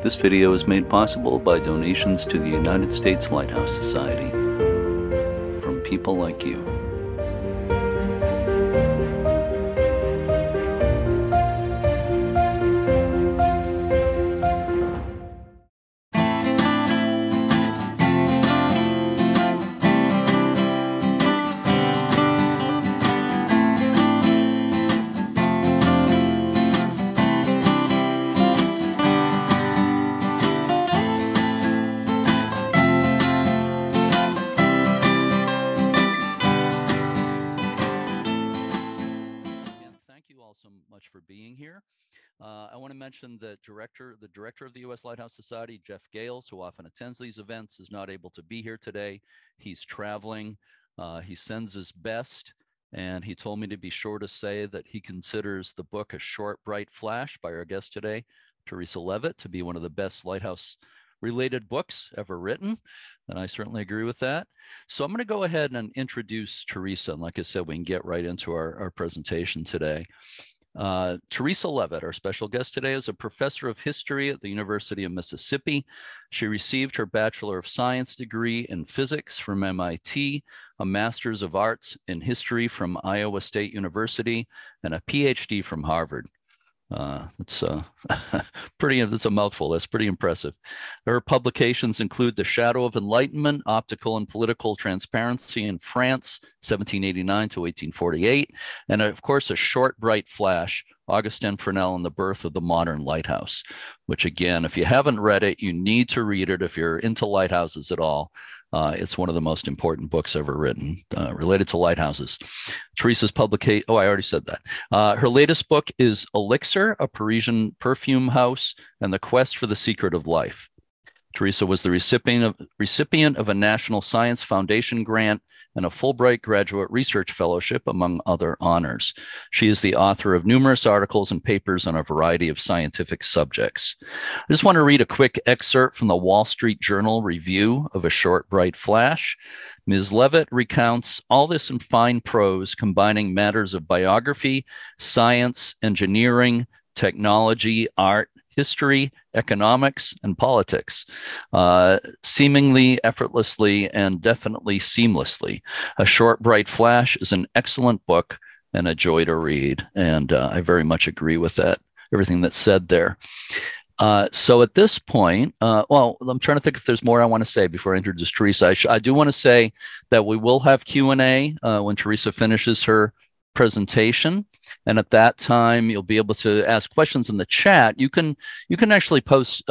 This video is made possible by donations to the United States Lighthouse Society from people like you. So much for being here. I want to mention that the director of the U.S. Lighthouse Society, Jeff Gales, who often attends these events, is not able to be here today. He's traveling. He sends his best, and he told me to be sure to say that he considers the book A Short, Bright Flash by our guest today, Theresa Levitt, to be one of the best lighthouse related books ever written, and I certainly agree with that. So I'm going to go ahead and introduce Theresa, and like I said, we can get right into our presentation today. Theresa Levitt, our special guest today, is a professor of history at the University of Mississippi. She received her Bachelor of Science degree in physics from MIT, a Master's of Arts in history from Iowa State University, and a PhD from Harvard. It's that's a mouthful. That's pretty impressive. Her publications include The Shadow of Enlightenment, Optical and Political Transparency in France, 1789 to 1848, and of course, A Short, Bright Flash, Augustin Fresnel and the Birth of the Modern Lighthouse, which again, if you haven't read it, you need to read it if you're into lighthouses at all. It's one of the most important books ever written related to lighthouses. Theresa's publication, I already said that. Her latest book is Elixir, a Parisian perfume house, and the Quest for the Secret of Life. Theresa was the recipient of a National Science Foundation grant and a Fulbright Graduate Research Fellowship, among other honors. She is the author of numerous articles and papers on a variety of scientific subjects. I just want to read a quick excerpt from the Wall Street Journal review of A Short, Bright Flash. Ms. Levitt recounts all this in fine prose, combining matters of biography, science, engineering, technology, art, history, economics, and politics, seemingly effortlessly and definitely seamlessly. A Short, Bright Flash is an excellent book and a joy to read, and I very much agree with that, everything that's said there. So at this point, well, I'm trying to think if there's more I want to say before I introduce Theresa. I do want to say that we will have Q&A when Theresa finishes her presentation, and at that time you'll be able to ask questions in the chat. You can actually post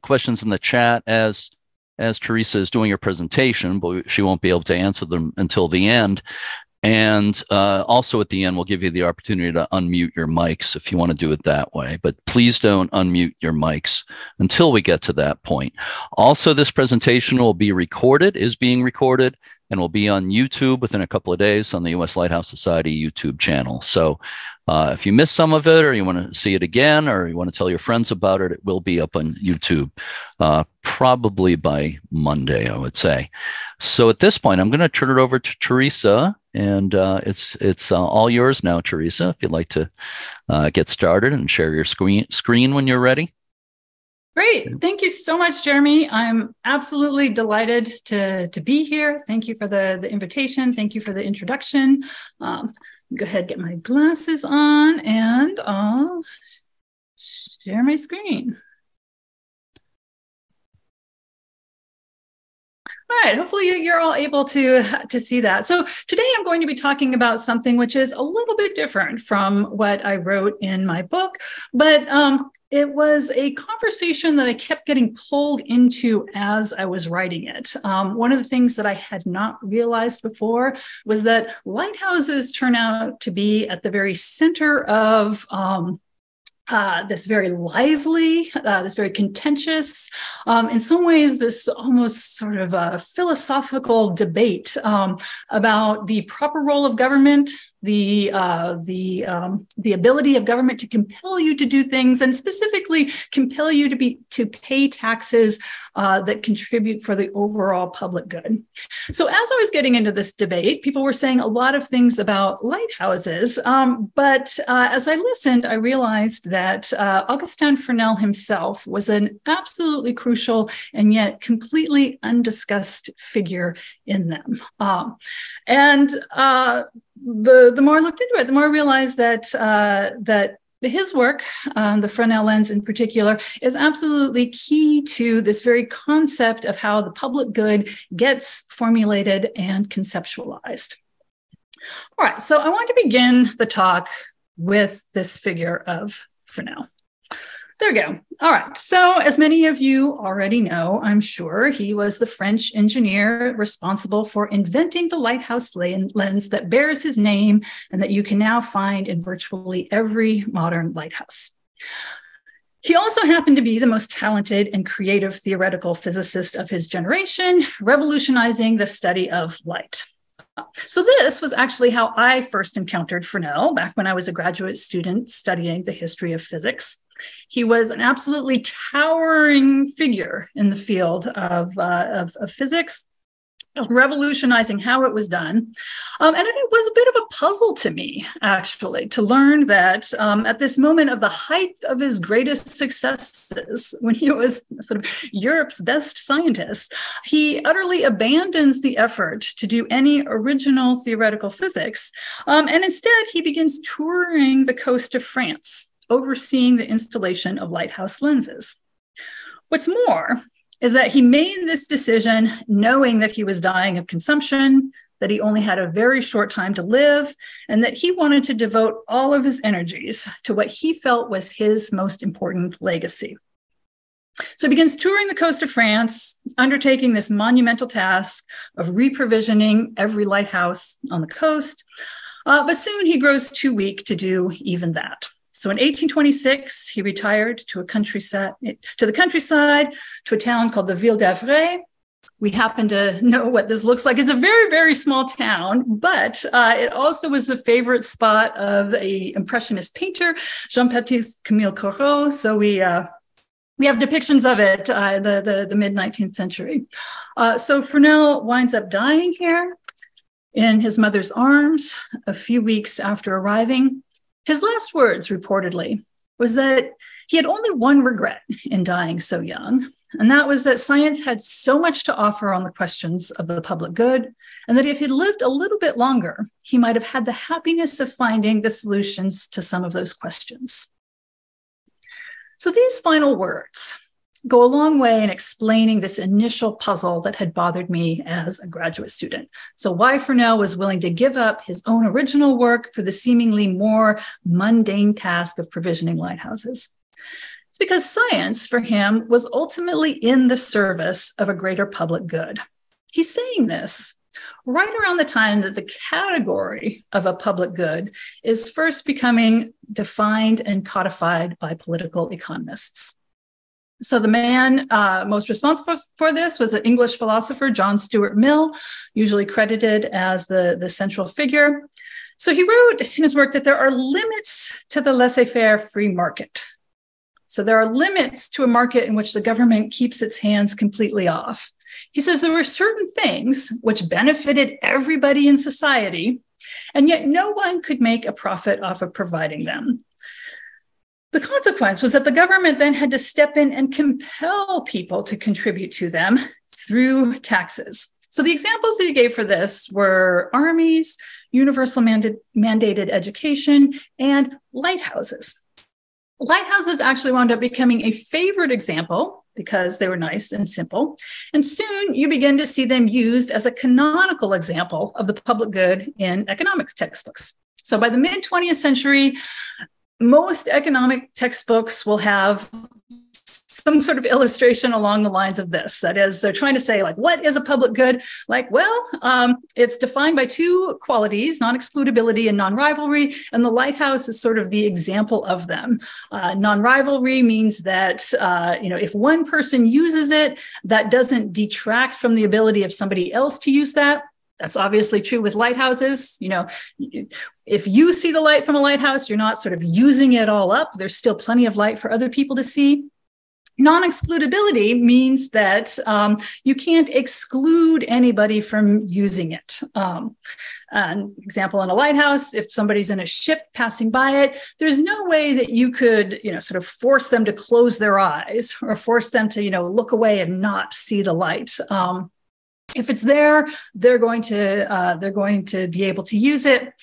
questions in the chat as Theresa is doing her presentation, but she won't be able to answer them until the end. And also at the end, we'll give you the opportunity to unmute your mics if you want to do it that way. But please don't unmute your mics until we get to that point. Also, this presentation will be recorded, is being recorded, and will be on YouTube within a couple of days on the U.S. Lighthouse Society YouTube channel. So if you missed some of it, or you want to see it again, or you want to tell your friends about it, it will be up on YouTube probably by Monday, I would say. So at this point, I'm going to turn it over to Theresa, and it's all yours now, Theresa, if you'd like to get started and share your screen when you're ready. Great. Thank you so much, Jeremy. I'm absolutely delighted to be here. Thank you for the invitation. Thank you for the introduction. Go ahead, get my glasses on, and I'll share my screen. All right, hopefully you're all able to see that. So today I'm going to be talking about something which is a little bit different from what I wrote in my book, but it was a conversation that I kept getting pulled into as I was writing it. One of the things that I had not realized before was that lighthouses turn out to be at the very center of this very lively, this very contentious, in some ways, this almost sort of a philosophical debate about the proper role of government, the ability of government to compel you to do things, and specifically compel you to pay taxes that contribute for the overall public good. So as I was getting into this debate, people were saying a lot of things about lighthouses, but as I listened, I realized that Augustin Fresnel himself was an absolutely crucial and yet completely undiscussed figure in them. The more I looked into it, the more I realized that his work, the Fresnel lens in particular, is absolutely key to this very concept of how the public good gets formulated and conceptualized. All right, so I want to begin the talk with this figure of Fresnel. There we go. All right. So as many of you already know, I'm sure, he was the French engineer responsible for inventing the lighthouse lens that bears his name and that you can now find in virtually every modern lighthouse. He also happened to be the most talented and creative theoretical physicist of his generation, revolutionizing the study of light. So this was actually how I first encountered Fresnel back when I was a graduate student studying the history of physics. He was an absolutely towering figure in the field of physics, revolutionizing how it was done. And it was a bit of a puzzle to me, actually, to learn that at this moment of the height of his greatest successes, when he was sort of Europe's best scientist, he utterly abandons the effort to do any original theoretical physics. And instead, he begins touring the coast of France, overseeing the installation of lighthouse lenses. What's more is that he made this decision knowing that he was dying of consumption, that he only had a very short time to live, and that he wanted to devote all of his energies to what he felt was his most important legacy. So he begins touring the coast of France, undertaking this monumental task of reprovisioning every lighthouse on the coast, but soon he grows too weak to do even that. So in 1826, he retired to the countryside, to a town called the Ville d'Avray. We happen to know what this looks like. It's a very, very small town, but it also was the favorite spot of an Impressionist painter, Jean-Baptiste Camille Corot. So we have depictions of it in the mid-19th century. So Fresnel winds up dying here in his mother's arms a few weeks after arriving. His last words, reportedly, was that he had only one regret in dying so young, and that was that science had so much to offer on the questions of the public good, and that if he'd lived a little bit longer, he might have had the happiness of finding the solutions to some of those questions. So these final words go a long way in explaining this initial puzzle that had bothered me as a graduate student. So why Fresnel was willing to give up his own original work for the seemingly more mundane task of provisioning lighthouses. It's because science for him was ultimately in the service of a greater public good. He's saying this right around the time that the category of a public good is first becoming defined and codified by political economists. So the man most responsible for this was an English philosopher, John Stuart Mill, usually credited as the central figure. So he wrote in his work that there are limits to the laissez-faire free market. So there are limits to a market in which the government keeps its hands completely off. He says there were certain things which benefited everybody in society, and yet no one could make a profit off of providing them. The consequence was that the government then had to step in and compel people to contribute to them through taxes. So the examples that he gave for this were armies, universal mandated education, and lighthouses. Lighthouses actually wound up becoming a favorite example because they were nice and simple. And soon you begin to see them used as a canonical example of the public good in economics textbooks. So by the mid-20th century, most economic textbooks will have some sort of illustration along the lines of this. That is, they're trying to say, like, what is a public good? Like, well, it's defined by two qualities, non-excludability and non-rivalry, and the lighthouse is sort of the example of them. Non-rivalry means that, if one person uses it, that doesn't detract from the ability of somebody else to use that. That's obviously true with lighthouses. If you see the light from a lighthouse, you're not sort of using it all up. There's still plenty of light for other people to see. Non-excludability means that you can't exclude anybody from using it. An example in a lighthouse, if somebody's in a ship passing by it, there's no way that you could, sort of force them to close their eyes or force them to, look away and not see the light. If it's there, they're going to be able to use it.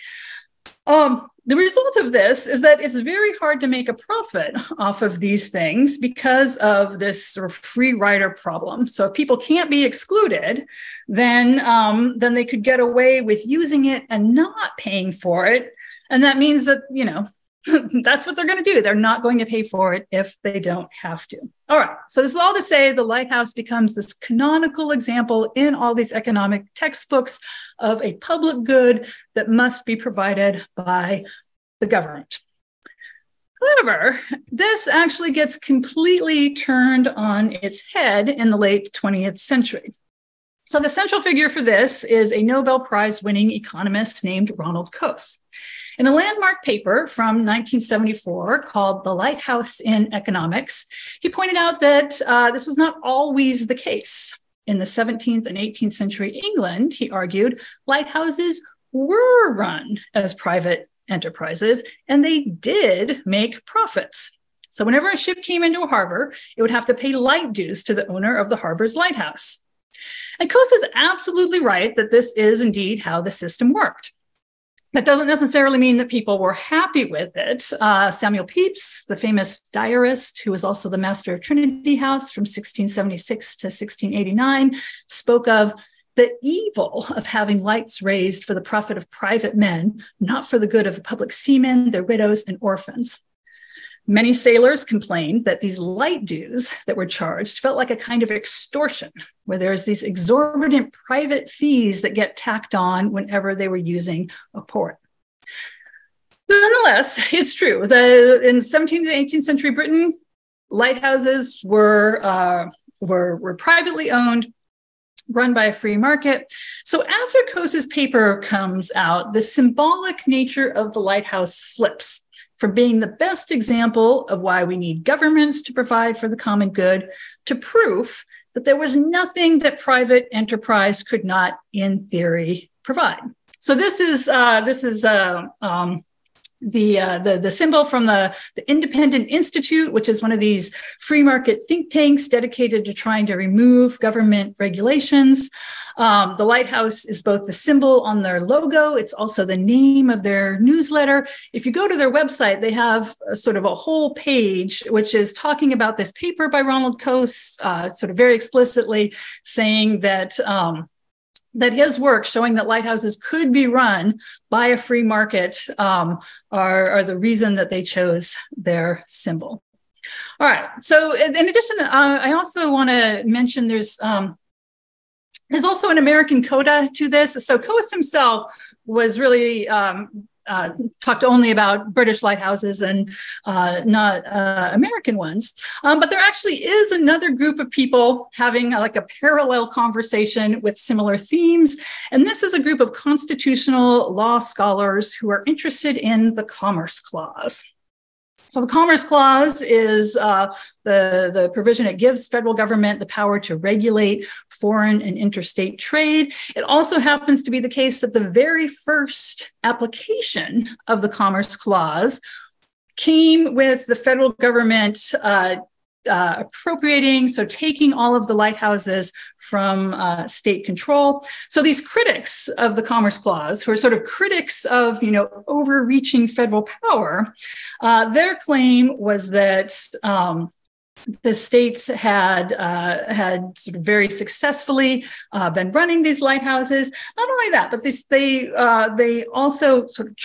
The result of this is that it's very hard to make a profit off of these things because of this sort of free rider problem. So if people can't be excluded, then they could get away with using it and not paying for it. And that means that, that's what they're going to do. They're not going to pay for it if they don't have to. All right. So this is all to say the lighthouse becomes this canonical example in all these economic textbooks of a public good that must be provided by the government. However, this actually gets completely turned on its head in the late 20th century. So the central figure for this is a Nobel Prize winning economist named Ronald Coase. In a landmark paper from 1974 called The Lighthouse in Economics, he pointed out that this was not always the case. In the 17th and 18th century England, he argued, lighthouses were run as private enterprises, and they did make profits. So whenever a ship came into a harbor, it would have to pay light dues to the owner of the harbor's lighthouse. And Coase is absolutely right that this is indeed how the system worked. That doesn't necessarily mean that people were happy with it. Samuel Pepys, the famous diarist, who was also the master of Trinity House from 1676 to 1689, spoke of the evil of having lights raised for the profit of private men, not for the good of the public seamen, their widows, and orphans. Many sailors complained that these light dues that were charged felt like a kind of extortion, where there's these exorbitant private fees that get tacked on whenever they were using a port. Nonetheless, it's true that in 17th and 18th century Britain, lighthouses were privately owned, run by a free market. So after Coase's paper comes out, the symbolic nature of the lighthouse flips from being the best example of why we need governments to provide for the common good to proof that there was nothing that private enterprise could not, in theory, provide. So this is the symbol from the Independent Institute, which is one of these free market think tanks dedicated to trying to remove government regulations. The lighthouse is both the symbol on their logo. It's also the name of their newsletter. If you go to their website, they have sort of a whole page, which is talking about this paper by Ronald Coase, sort of very explicitly saying that that his work showing that lighthouses could be run by a free market are the reason that they chose their symbol. All right. So in addition, I also want to mention there's also an American coda to this. So Coase himself was really talked only about British lighthouses and not American ones. But there actually is another group of people having like a parallel conversation with similar themes. And this is a group of constitutional law scholars who are interested in the Commerce Clause. So the Commerce Clause is the provision it gives federal government the power to regulate foreign and interstate trade. It also happens to be the case that the very first application of the Commerce Clause came with the federal government appropriating, so taking all of the lighthouses from state control. So these critics of the Commerce Clause, who are sort of critics of, overreaching federal power, their claim was that the states had sort of very successfully been running these lighthouses. Not only that, but they also sort of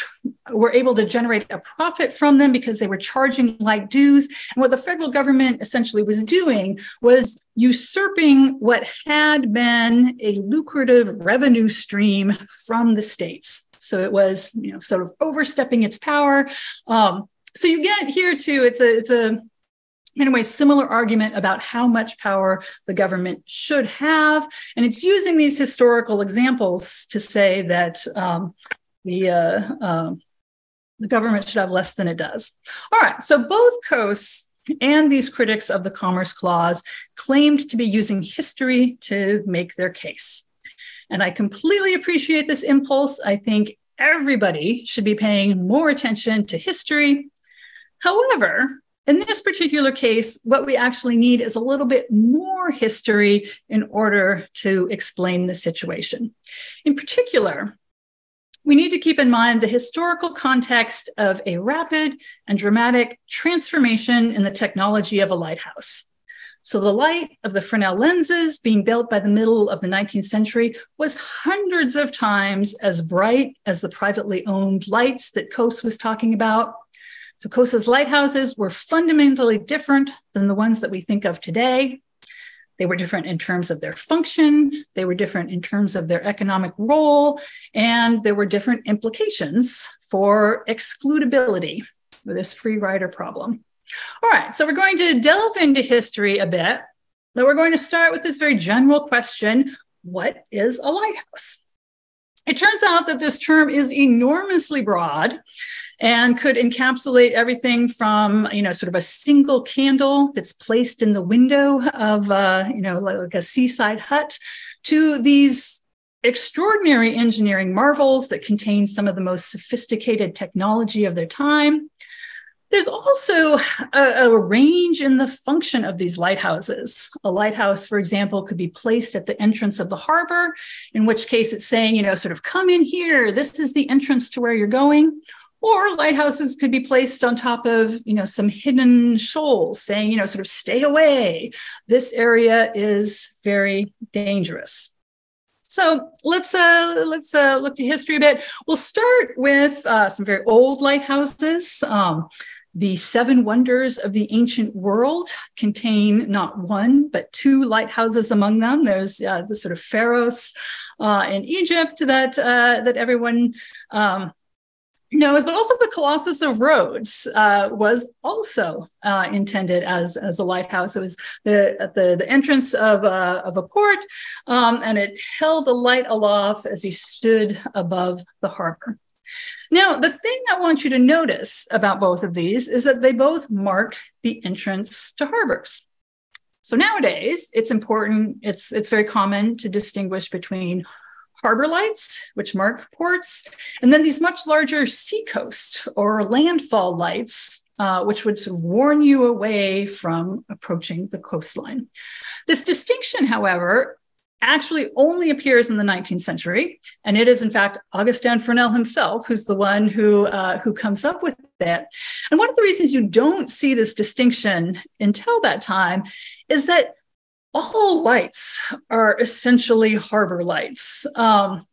were able to generate a profit from them because they were charging light dues. And what the federal government essentially was doing was usurping what had been a lucrative revenue stream from the states. So it was, sort of overstepping its power. So you get here too, Anyway, similar argument about how much power the government should have. And it's using these historical examples to say that the government should have less than it does. All right, so both coasts and these critics of the Commerce Clause claimed to be using history to make their case. And I completely appreciate this impulse. I think everybody should be paying more attention to history. However, in this particular case, what we actually need is a little bit more history in order to explain the situation. In particular, we need to keep in mind the historical context of a rapid and dramatic transformation in the technology of a lighthouse. So the light of the Fresnel lenses being built by the middle of the 19th century was hundreds of times as bright as the privately owned lights that Coase was talking about. So Coase's lighthouses were fundamentally different than the ones that we think of today. They were different in terms of their function, they were different in terms of their economic role, and there were different implications for excludability, for this free rider problem. All right, so we're going to delve into history a bit, but we're going to start with this very general question: what is a lighthouse? It turns out that this term is enormously broad and could encapsulate everything from, sort of a single candle that's placed in the window of, like a seaside hut, to these extraordinary engineering marvels that contain some of the most sophisticated technology of their time. There's also a range in the function of these lighthouses. A lighthouse, for example, could be placed at the entrance of the harbor, in which case it's saying, sort of come in here, this is the entrance to where you're going. Or lighthouses could be placed on top of, some hidden shoals saying, sort of stay away. This area is very dangerous. So let's look to history a bit. We'll start with some very old lighthouses. The seven wonders of the ancient world contain not one, but two lighthouses among them. There's the sort of Pharos in Egypt that everyone knows, but also the Colossus of Rhodes was also intended as a lighthouse. It was at the entrance of a port, and it held a light aloft as he stood above the harbor. Now, the thing I want you to notice about both of these is that they both mark the entrance to harbors. So nowadays, it's important, it's very common to distinguish between harbor lights, which mark ports, and then these much larger seacoast or landfall lights, which would sort of warn you away from approaching the coastline. This distinction, however, actually only appears in the 19th century, and it is in fact Augustin Fresnel himself who's the one who comes up with that. And one of the reasons you don't see this distinction until that time is that all lights are essentially harbor lights.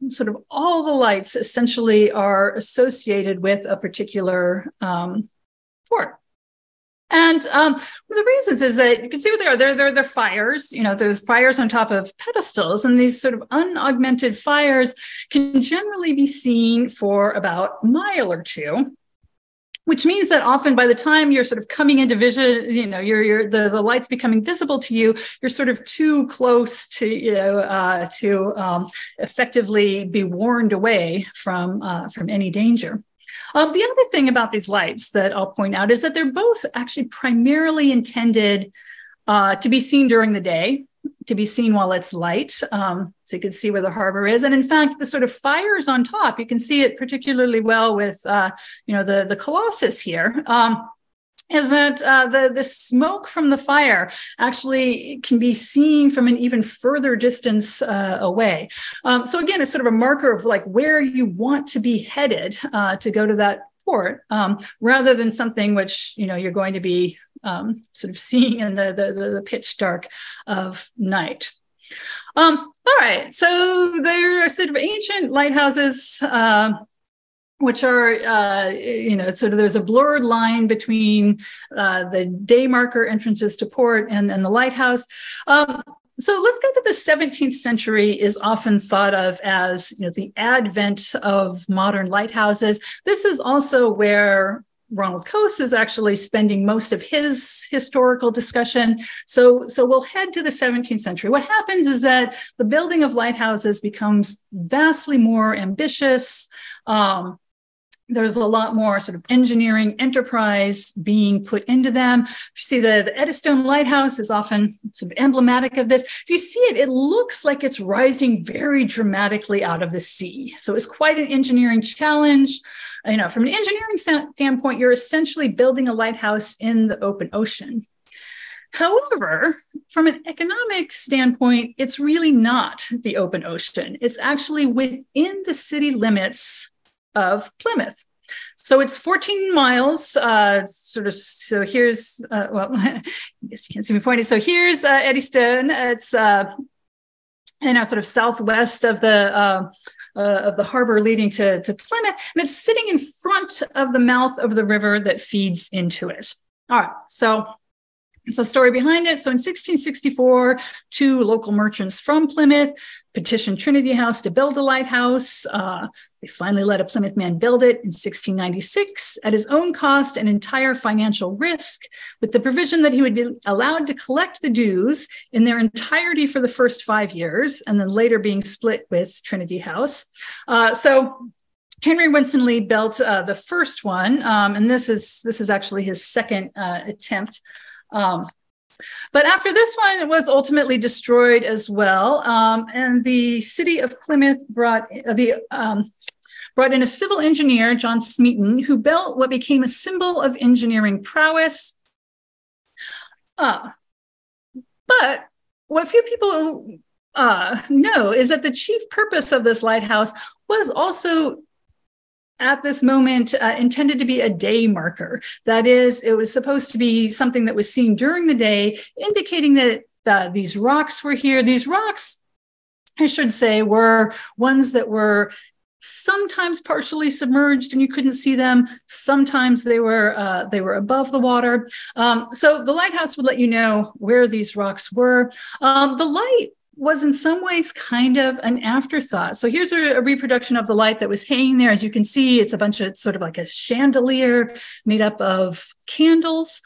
Sort of all the lights essentially are associated with a particular port. And one of the reasons is that you can see what they are. They're fires, they're fires on top of pedestals, and these sort of unaugmented fires can generally be seen for about a mile or two, which means that often by the time you're sort of coming into vision, the lights becoming visible to you, you're sort of too close to effectively be warned away from any danger. The other thing about these lights that I'll point out is that they're both actually primarily intended to be seen during the day, to be seen while it's light, so you can see where the harbor is. And in fact, the sort of fires on top, you can see it particularly well with, the Colossus here, is that the smoke from the fire actually can be seen from an even further distance away. So again, it's sort of a marker of like where you want to be headed to go to that port, rather than something which, you're going to be sort of seeing in the pitch dark of night. All right, so there are sort of ancient lighthouses, which are, sort of there's a blurred line between the day marker entrances to port and the lighthouse. So let's go to the 17th century is often thought of as, the advent of modern lighthouses. This is also where Ronald Coase is actually spending most of his historical discussion. So we'll head to the 17th century. What happens is that the building of lighthouses becomes vastly more ambitious. There's a lot more sort of engineering enterprise being put into them. You see the Eddystone Lighthouse is often sort of emblematic of this. If you see it, it looks like it's rising very dramatically out of the sea. So it's quite an engineering challenge. You know, from an engineering standpoint, you're essentially building a lighthouse in the open ocean. However, from an economic standpoint, it's really not the open ocean. It's actually within the city limits of Plymouth. So it's 14 miles, so here's, well, I guess you can't see me pointing. So here's Eddystone. It's, sort of southwest of the harbor leading to Plymouth. And it's sitting in front of the mouth of the river that feeds into it. All right, so it's a story behind it. So in 1664, two local merchants from Plymouth petitioned Trinity House to build a lighthouse. They finally let a Plymouth man build it in 1696 at his own cost and entire financial risk, with the provision that he would be allowed to collect the dues in their entirety for the first 5 years, and then later being split with Trinity House. So Henry Winstanley built the first one, and this is actually his second attempt. But after this one, it was ultimately destroyed as well. And the city of Plymouth brought in a civil engineer, John Smeaton, who built what became a symbol of engineering prowess. But what few people know is that the chief purpose of this lighthouse was also at this moment intended to be a day marker. That is, it was supposed to be something that was seen during the day, indicating that these rocks were here. These rocks, I should say, were ones that were sometimes partially submerged and you couldn't see them. Sometimes they were above the water. So the lighthouse would let you know where these rocks were. The light was in some ways kind of an afterthought. So here's a reproduction of the light that was hanging there. As you can see, it's it's sort of like a chandelier made up of candles.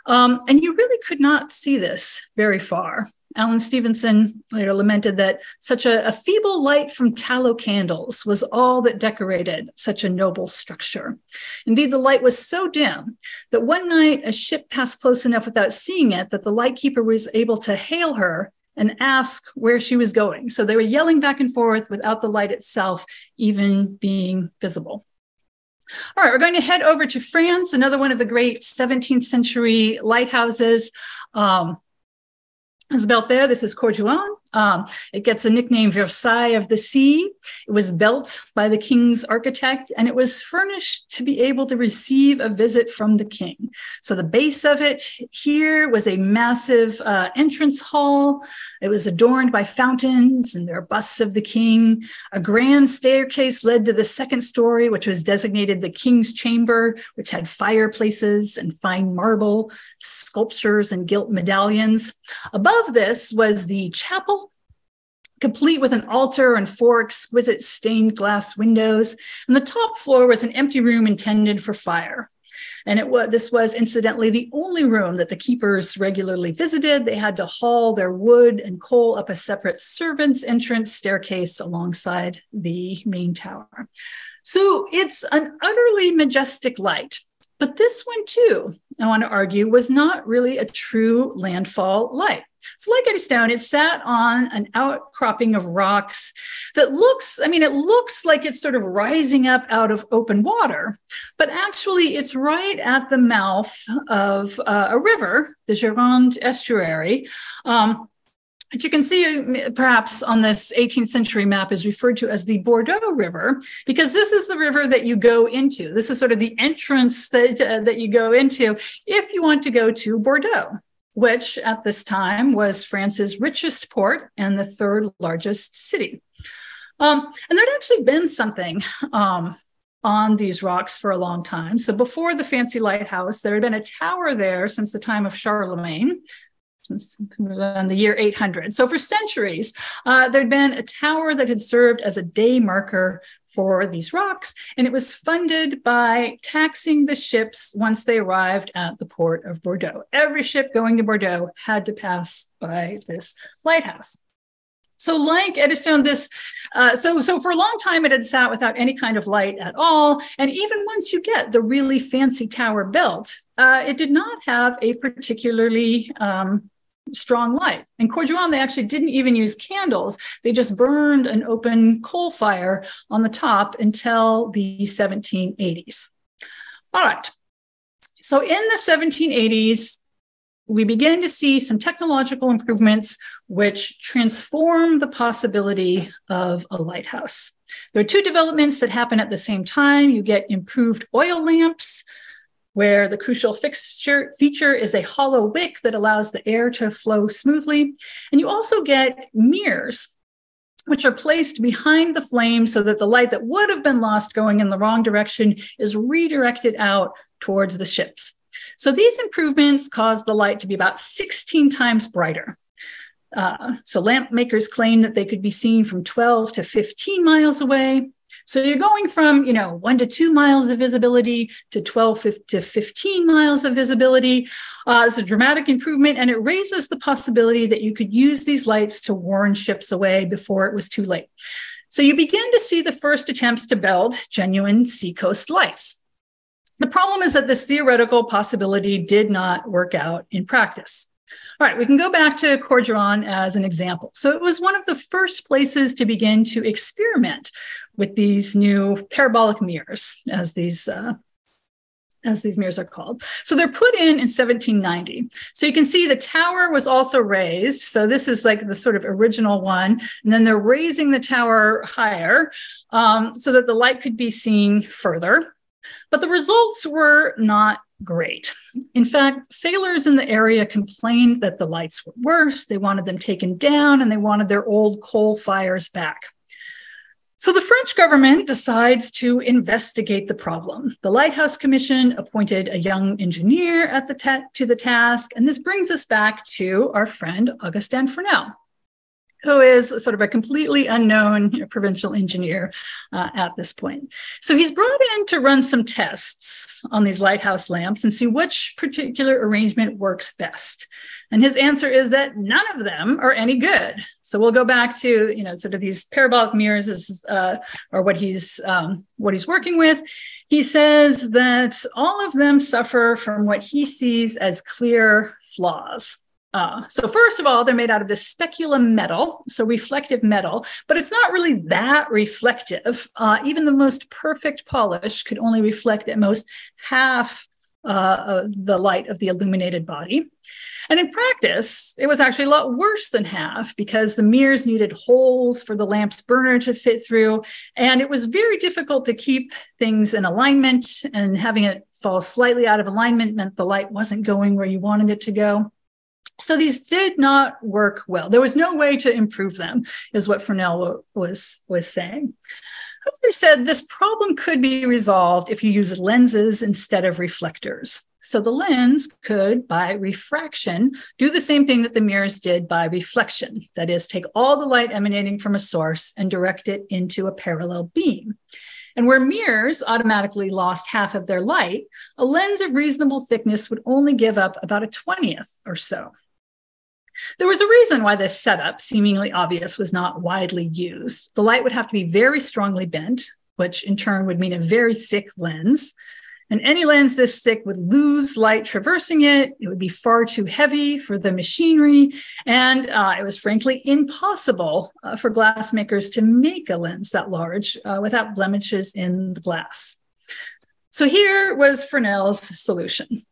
And you really could not see this very far. Alan Stevenson later lamented that such a feeble light from tallow candles was all that decorated such a noble structure. Indeed, the light was so dim that one night a ship passed close enough without seeing it that the lightkeeper was able to hail her and ask where she was going. So they were yelling back and forth without the light itself even being visible. All right, we're going to head over to France, another one of the great 17th century lighthouses. Is built there. This is Courjuan. It gets a nickname Versailles of the Sea. It was built by the king's architect, and it was furnished to be able to receive a visit from the king. So the base of it here was a massive entrance hall. It was adorned by fountains, and there are busts of the king. A grand staircase led to the second story, which was designated the king's chamber, which had fireplaces and fine marble, sculptures, and gilt medallions. Above this was the chapel, complete with an altar and 4 exquisite stained glass windows. And the top floor was an empty room intended for fire. And this was incidentally the only room that the keepers regularly visited. They had to haul their wood and coal up a separate servants' entrance staircase alongside the main tower. So it's an utterly majestic light. But this one too, I want to argue, was not really a true landfall light. So like Eddystone, it sat on an outcropping of rocks that looks like it's sort of rising up out of open water, but actually it's right at the mouth of a river, the Gironde estuary. As you can see, perhaps on this 18th century map is referred to as the Bordeaux River, because this is the river that you go into. This is sort of the entrance that you go into if you want to go to Bordeaux, which at this time was France's richest port and the 3rd largest city. And there'd actually been something on these rocks for a long time. So before the fancy lighthouse, there had been a tower there since the time of Charlemagne, in the year 800. So for centuries, there'd been a tower that had served as a day marker for these rocks, and it was funded by taxing the ships once they arrived at the port of Bordeaux. Every ship going to Bordeaux had to pass by this lighthouse. So like Eddystone, so for a long time, it had sat without any kind of light at all. And even once you get the really fancy tower built, it did not have a particularly strong light. In Corduan, they actually didn't even use candles. They just burned an open coal fire on the top until the 1780s. All right. So in the 1780s, we began to see some technological improvements which transform the possibility of a lighthouse. There are two developments that happen at the same time. You get improved oil lamps, where the crucial feature is a hollow wick that allows the air to flow smoothly. And you also get mirrors, which are placed behind the flame so that the light that would have been lost going in the wrong direction is redirected out towards the ships. So these improvements caused the light to be about 16 times brighter. So lamp makers claim that they could be seen from 12 to 15 miles away. So you're going from, 1 to 2 miles of visibility to 12 to 15 miles of visibility. It's a dramatic improvement, and it raises the possibility that you could use these lights to warn ships away before it was too late. So you begin to see the first attempts to build genuine seacoast lights. The problem is that this theoretical possibility did not work out in practice. All right, we can go back to Corduan as an example. So it was one of the first places to begin to experiment with these new parabolic mirrors, as these mirrors are called. So they're put in 1790. So you can see the tower was also raised. So this is like the sort of original one. And then they're raising the tower higher so that the light could be seen further. But the results were not great. In fact, sailors in the area complained that the lights were worse, they wanted them taken down, and they wanted their old coal fires back. So the French government decides to investigate the problem. The Lighthouse Commission appointed a young engineer to the task, and this brings us back to our friend Augustin Fresnel, who is sort of a completely unknown provincial engineer at this point. So he's brought in to run some tests on these lighthouse lamps and see which particular arrangement works best. And his answer is that none of them are any good. So we'll go back to, sort of these parabolic mirrors or what he's working with. He says that all of them suffer from what he sees as clear flaws. So first of all, they're made out of this speculum metal, so reflective metal, but it's not really that reflective. Even the most perfect polish could only reflect at most half the light of the illuminated body. And in practice, it was actually a lot worse than half because the mirrors needed holes for the lamp's burner to fit through. And it was very difficult to keep things in alignment, and having it fall slightly out of alignment meant the light wasn't going where you wanted it to go. So these did not work well. There was no way to improve them, is what Fresnel was saying. Others said this problem could be resolved if you use lenses instead of reflectors. So the lens could, by refraction, do the same thing that the mirrors did by reflection. That is, take all the light emanating from a source and direct it into a parallel beam. And where mirrors automatically lost half of their light, a lens of reasonable thickness would only give up about a 20th or so. There was a reason why this setup, seemingly obvious, was not widely used. The light would have to be very strongly bent, which in turn would mean a very thick lens. And any lens this thick would lose light traversing it. It would be far too heavy for the machinery. And it was frankly impossible for glassmakers to make a lens that large without blemishes in the glass. So here was Fresnel's solution.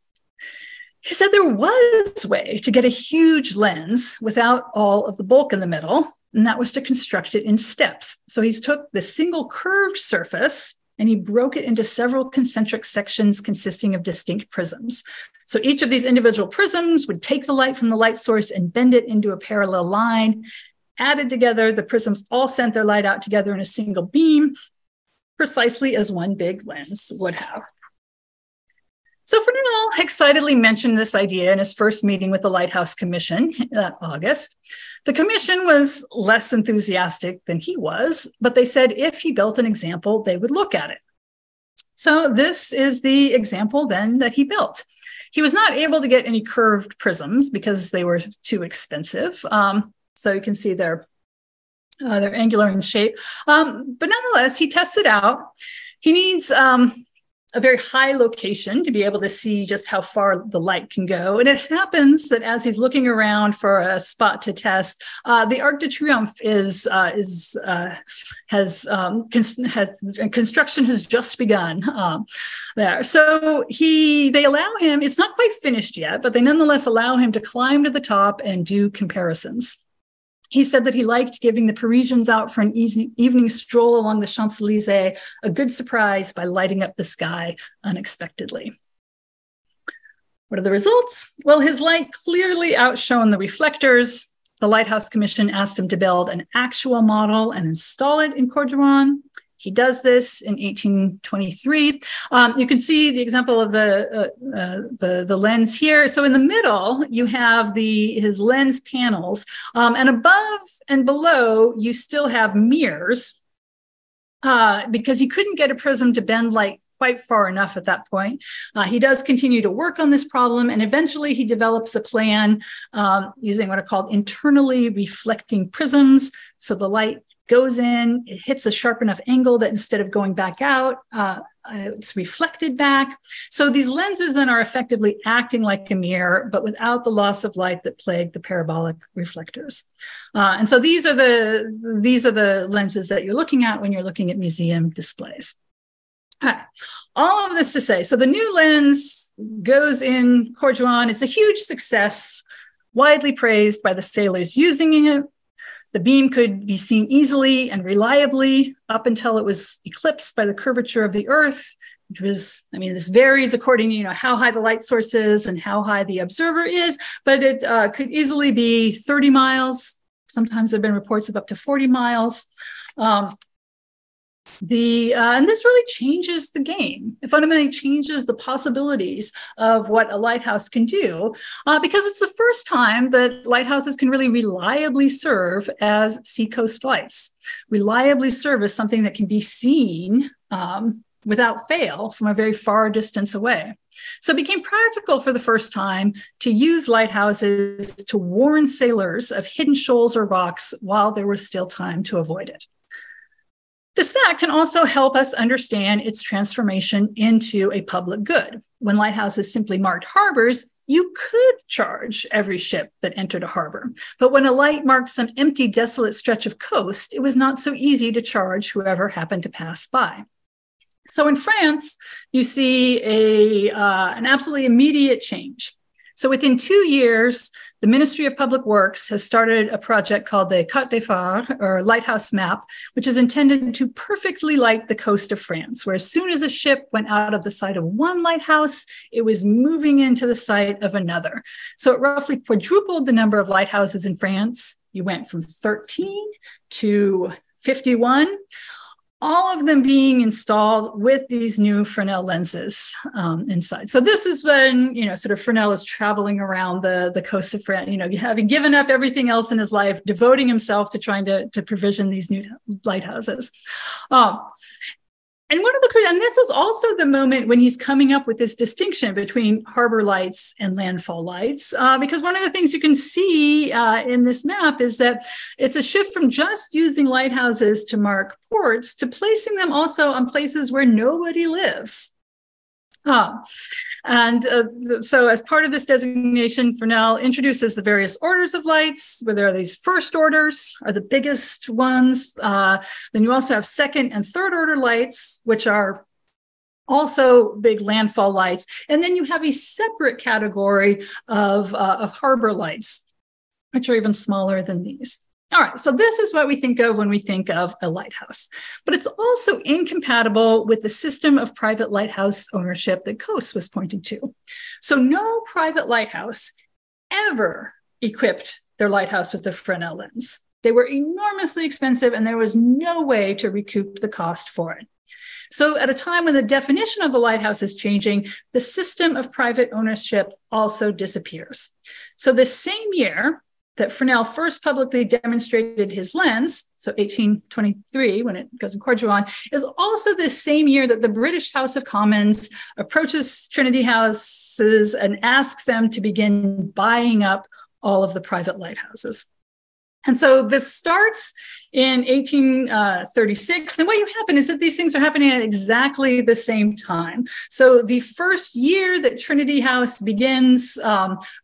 He said there was a way to get a huge lens without all of the bulk in the middle, and that was to construct it in steps. So he took the single curved surface and he broke it into several concentric sections consisting of distinct prisms. So each of these individual prisms would take the light from the light source and bend it into a parallel line. Added together, the prisms all sent their light out together in a single beam, precisely as one big lens would have. So Fresnel excitedly mentioned this idea in his first meeting with the Lighthouse Commission in August. The commission was less enthusiastic than he was, but they said if he built an example, they would look at it. So this is the example then that he built. He was not able to get any curved prisms because they were too expensive. So you can see they're angular in shape. But nonetheless, he tests it out. He needs a very high location to be able to see just how far the light can go. And it happens that as he's looking around for a spot to test, the Arc de Triomphe construction has just begun there. So they allow him, it's not quite finished yet, but they nonetheless allow him to climb to the top and do comparisons. He said that he liked giving the Parisians out for an evening stroll along the Champs-Élysées a good surprise by lighting up the sky unexpectedly. What are the results? Well, his light clearly outshone the reflectors. The Lighthouse Commission asked him to build an actual model and install it in Cordouan. He does this in 1823. You can see the example of the lens here. So in the middle, you have his lens panels, and above and below, you still have mirrors because he couldn't get a prism to bend light quite far enough at that point. He does continue to work on this problem, and eventually he develops a plan using what are called internally reflecting prisms. So the light goes in, it hits a sharp enough angle that instead of going back out, it's reflected back. So these lenses then are effectively acting like a mirror, but without the loss of light that plagued the parabolic reflectors. And so these are the lenses that you're looking at when you're looking at museum displays. All of this to say, so the new lens goes in Cordouan. It's a huge success, widely praised by the sailors using it. The beam could be seen easily and reliably up until it was eclipsed by the curvature of the Earth, which was, I mean, this varies according to how high the light source is and how high the observer is, but it could easily be 30 miles. Sometimes there have been reports of up to 40 miles. And this really changes the game. It fundamentally changes the possibilities of what a lighthouse can do, because it's the first time that lighthouses can really reliably serve as seacoast lights, reliably serve as something that can be seen without fail from a very far distance away. So it became practical for the first time to use lighthouses to warn sailors of hidden shoals or rocks while there was still time to avoid it. This fact can also help us understand its transformation into a public good. When lighthouses simply marked harbors, you could charge every ship that entered a harbor. But when a light marked some empty, desolate stretch of coast, it was not so easy to charge whoever happened to pass by. So in France, you see an absolutely immediate change. So within 2 years, the Ministry of Public Works has started a project called the Carte des Phares, or Lighthouse Map, which is intended to perfectly light the coast of France, where as soon as a ship went out of the sight of one lighthouse, it was moving into the sight of another. So it roughly quadrupled the number of lighthouses in France. You went from 13 to 51. All of them being installed with these new Fresnel lenses inside. So this is when, sort of Fresnel is traveling around the coast of France, having given up everything else in his life, devoting himself to trying to provision these new lighthouses. And this is also the moment when he's coming up with this distinction between harbor lights and landfall lights, because one of the things you can see in this map is that it's a shift from just using lighthouses to mark ports to placing them also on places where nobody lives. So as part of this designation, Fresnel introduces the various orders of lights, where there are these first orders are the biggest ones. Then you also have second and third order lights, which are also big landfall lights. And then you have a separate category of harbor lights, which are even smaller than these. All right, so this is what we think of when we think of a lighthouse, but it's also incompatible with the system of private lighthouse ownership that Coase was pointing to. So no private lighthouse ever equipped their lighthouse with the Fresnel lens. They were enormously expensive and there was no way to recoup the cost for it. So at a time when the definition of the lighthouse is changing, the system of private ownership also disappears. So the same year that Fresnel first publicly demonstrated his lens, so 1823, when it goes in Corduan, is also the same year that the British House of Commons approaches Trinity houses and asks them to begin buying up all of the private lighthouses. And so this starts in 1836. And what you happen is that these things are happening at exactly the same time. So the first year that Trinity House begins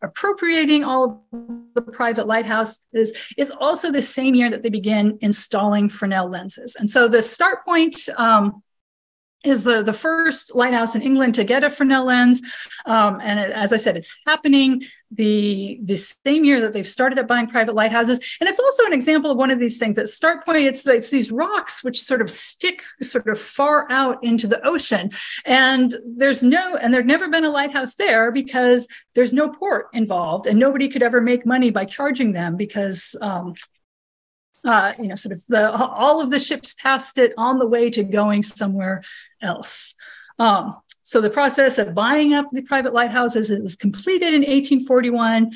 appropriating all of the private lighthouses is also the same year that they begin installing Fresnel lenses. And so the start point is the first lighthouse in England to get a Fresnel lens. And as I said, it's happening the same year that they've started at buying private lighthouses. And it's also an example of one of these things. At start point, it's these rocks which sort of stick sort of far out into the ocean. And there's never been a lighthouse there because there's no port involved and nobody could ever make money by charging them because sort of all of the ships passed it on the way to going somewhere else. So the process of buying up the private lighthouses was completed in 1841.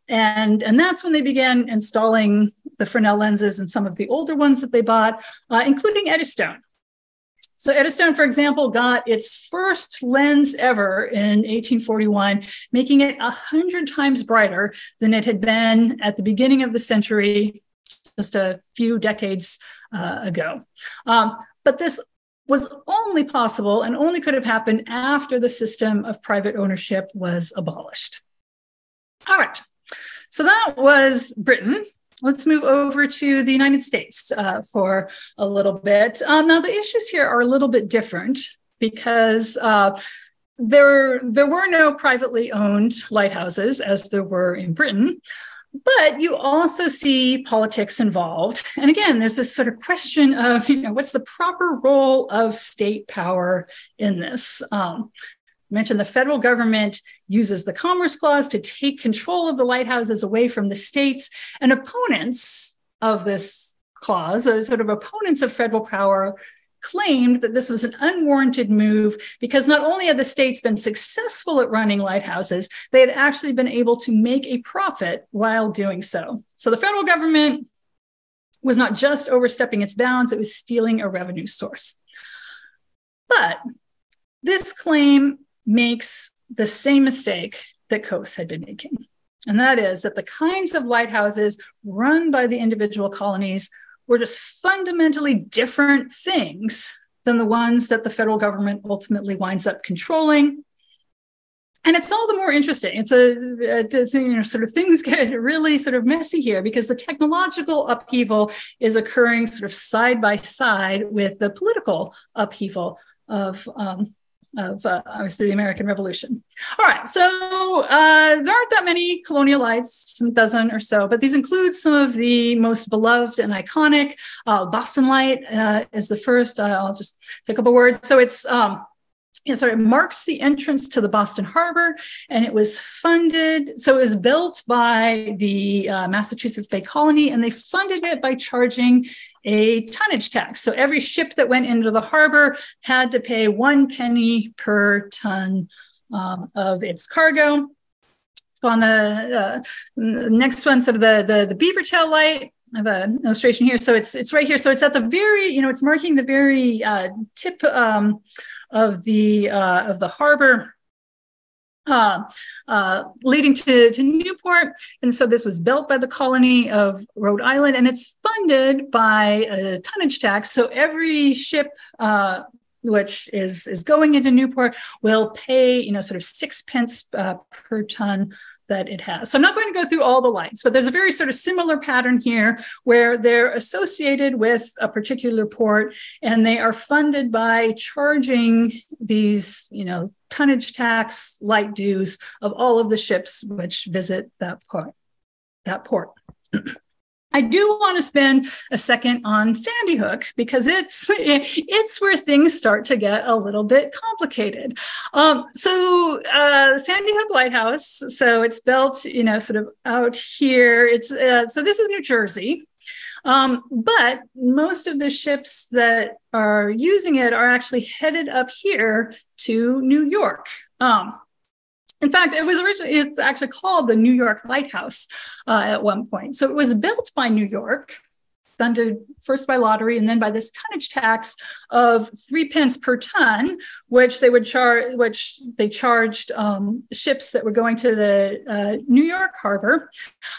And that's when they began installing the Fresnel lenses and some of the older ones that they bought, including Eddystone. So Eddystone, for example, got its first lens ever in 1841, making it 100 times brighter than it had been at the beginning of the century, just a few decades ago. But this was only possible and only could have happened after the system of private ownership was abolished. All right, so that was Britain. Let's move over to the United States for a little bit. Now, the issues here are a little bit different because there were no privately owned lighthouses as there were in Britain. But you also see politics involved. And again, there's this sort of question of, what's the proper role of state power in this? I mentioned the federal government uses the Commerce Clause to take control of the lighthouses away from the states, and opponents of this clause, sort of opponents of federal power, claimed that this was an unwarranted move because not only had the states been successful at running lighthouses, they had actually been able to make a profit while doing so. So the federal government was not just overstepping its bounds, it was stealing a revenue source. But this claim makes the same mistake that Coase had been making. And that is that the kinds of lighthouses run by the individual colonies were just fundamentally different things than the ones that the federal government ultimately winds up controlling. And it's all the more interesting. It's sort of things get really sort of messy here because the technological upheaval is occurring sort of side by side with the political upheaval of obviously the American Revolution. All right, so there aren't that many colonial lights, a dozen or so, but these include some of the most beloved and iconic. Boston Light is the first. I'll just say a couple words. So it's it marks the entrance to the Boston Harbor, and it was funded. So it was built by the Massachusetts Bay Colony, and they funded it by charging a tonnage tax. So every ship that went into the harbor had to pay 1 penny per ton of its cargo. So on the next one, sort of the beaver tail light, I have an illustration here. So it's right here. So it's at the very, it's marking the very tip of the harbor leading to Newport. And so this was built by the colony of Rhode Island, and it's funded by a tonnage tax. So every ship which is going into Newport will pay, sort of 6 pence per ton that it has. So I'm not going to go through all the lights, but there's a very sort of similar pattern here where they're associated with a particular port and they are funded by charging these, tonnage tax light dues of all of the ships which visit that port. I do want to spend a second on Sandy Hook because it's where things start to get a little bit complicated. So Sandy Hook Lighthouse, so it's built, sort of out here. It's so this is New Jersey. But most of the ships that are using it are actually headed up here to New York. In fact, it's actually called the New York Lighthouse at one point. So it was built by New York, funded first by lottery and then by this tonnage tax of 3 pence per ton, which they charged ships that were going to the New York harbor.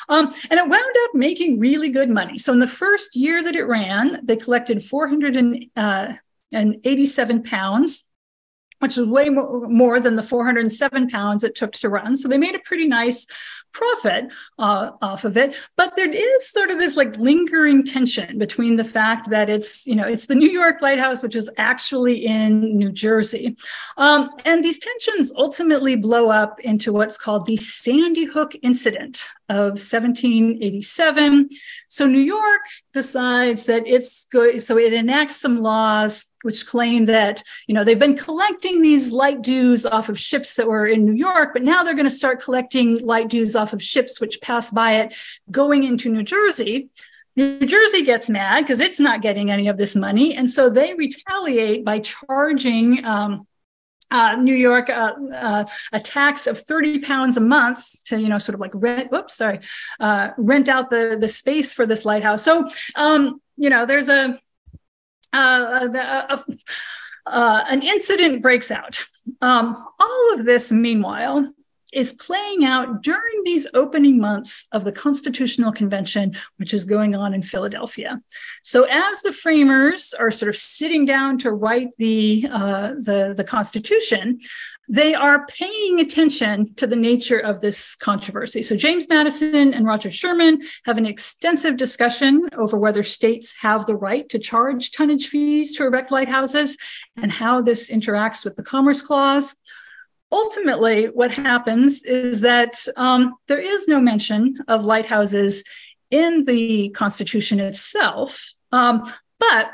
And it wound up making really good money. So in the first year that it ran, they collected 487 pounds, which was way more than the 407 pounds it took to run. So they made a pretty nice profit off of it. But there is sort of this like lingering tension between the fact that it's the New York Lighthouse, which is actually in New Jersey. And these tensions ultimately blow up into what's called the Sandy Hook Incident of 1787. So New York decides that it's good. So it enacts some laws which claim that, they've been collecting these light dues off of ships that were in New York, but now they're going to start collecting light dues off of ships which pass by it going into New Jersey. New Jersey gets mad because it's not getting any of this money. And so they retaliate by charging New York a tax of 30 pounds a month to, sort of like rent out the space for this lighthouse. So, there's an incident breaks out. All of this, meanwhile, is playing out during these opening months of the Constitutional Convention, which is going on in Philadelphia. So as the framers are sort of sitting down to write the Constitution, they are paying attention to the nature of this controversy. So James Madison and Roger Sherman have an extensive discussion over whether states have the right to charge tonnage fees to erect lighthouses and how this interacts with the Commerce Clause. Ultimately, what happens is that there is no mention of lighthouses in the Constitution itself, but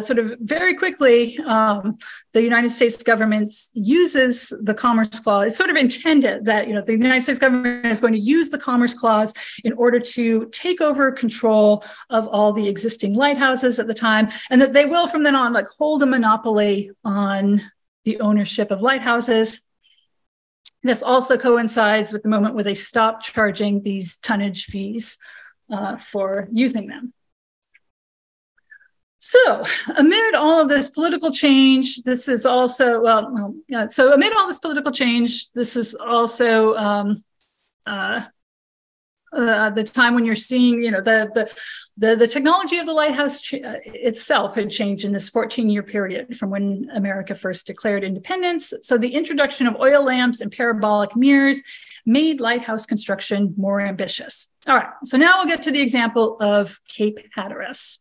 sort of very quickly, the United States government uses the Commerce Clause. It's sort of intended that the United States government is going to use the Commerce Clause in order to take over control of all the existing lighthouses at the time, and that they will from then on hold a monopoly on the ownership of lighthouses. This also coincides with the moment where they stop charging these tonnage fees for using them. So amid all of this political change, this is also, amid all this political change, this is also the time when you're seeing, the technology of the lighthouse itself had changed in this 14-year period from when America first declared independence. So the introduction of oil lamps and parabolic mirrors made lighthouse construction more ambitious. All right, so now we'll get to the example of Cape Hatteras.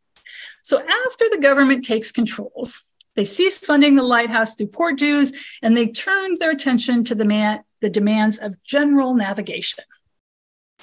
So after the government takes controls, they cease funding the lighthouse through port dues, and they turned their attention to the demands of general navigation.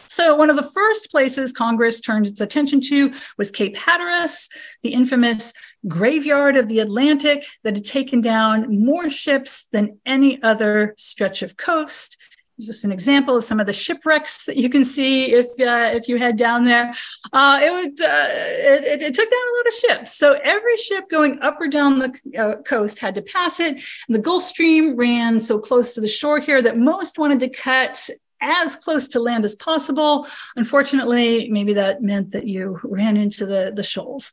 So one of the first places Congress turned its attention to was Cape Hatteras, the infamous graveyard of the Atlantic that had taken down more ships than any other stretch of coast. Just an example of some of the shipwrecks that you can see if you head down there. It took down a lot of ships. So every ship going up or down the coast had to pass it. And the Gulf Stream ran so close to the shore here that most wanted to cut as close to land as possible. Unfortunately, maybe that meant that you ran into the shoals.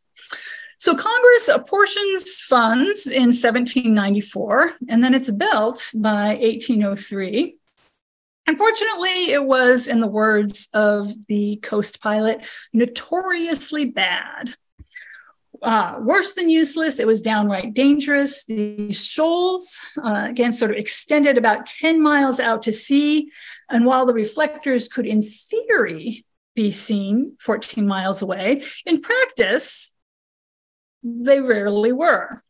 So Congress apportions funds in 1794, and then it's built by 1803. Unfortunately, it was, in the words of the coast pilot, notoriously bad. Worse than useless, it was downright dangerous. These shoals, again, sort of extended about 10 miles out to sea. And while the reflectors could, in theory, be seen 14 miles away, in practice, they rarely were.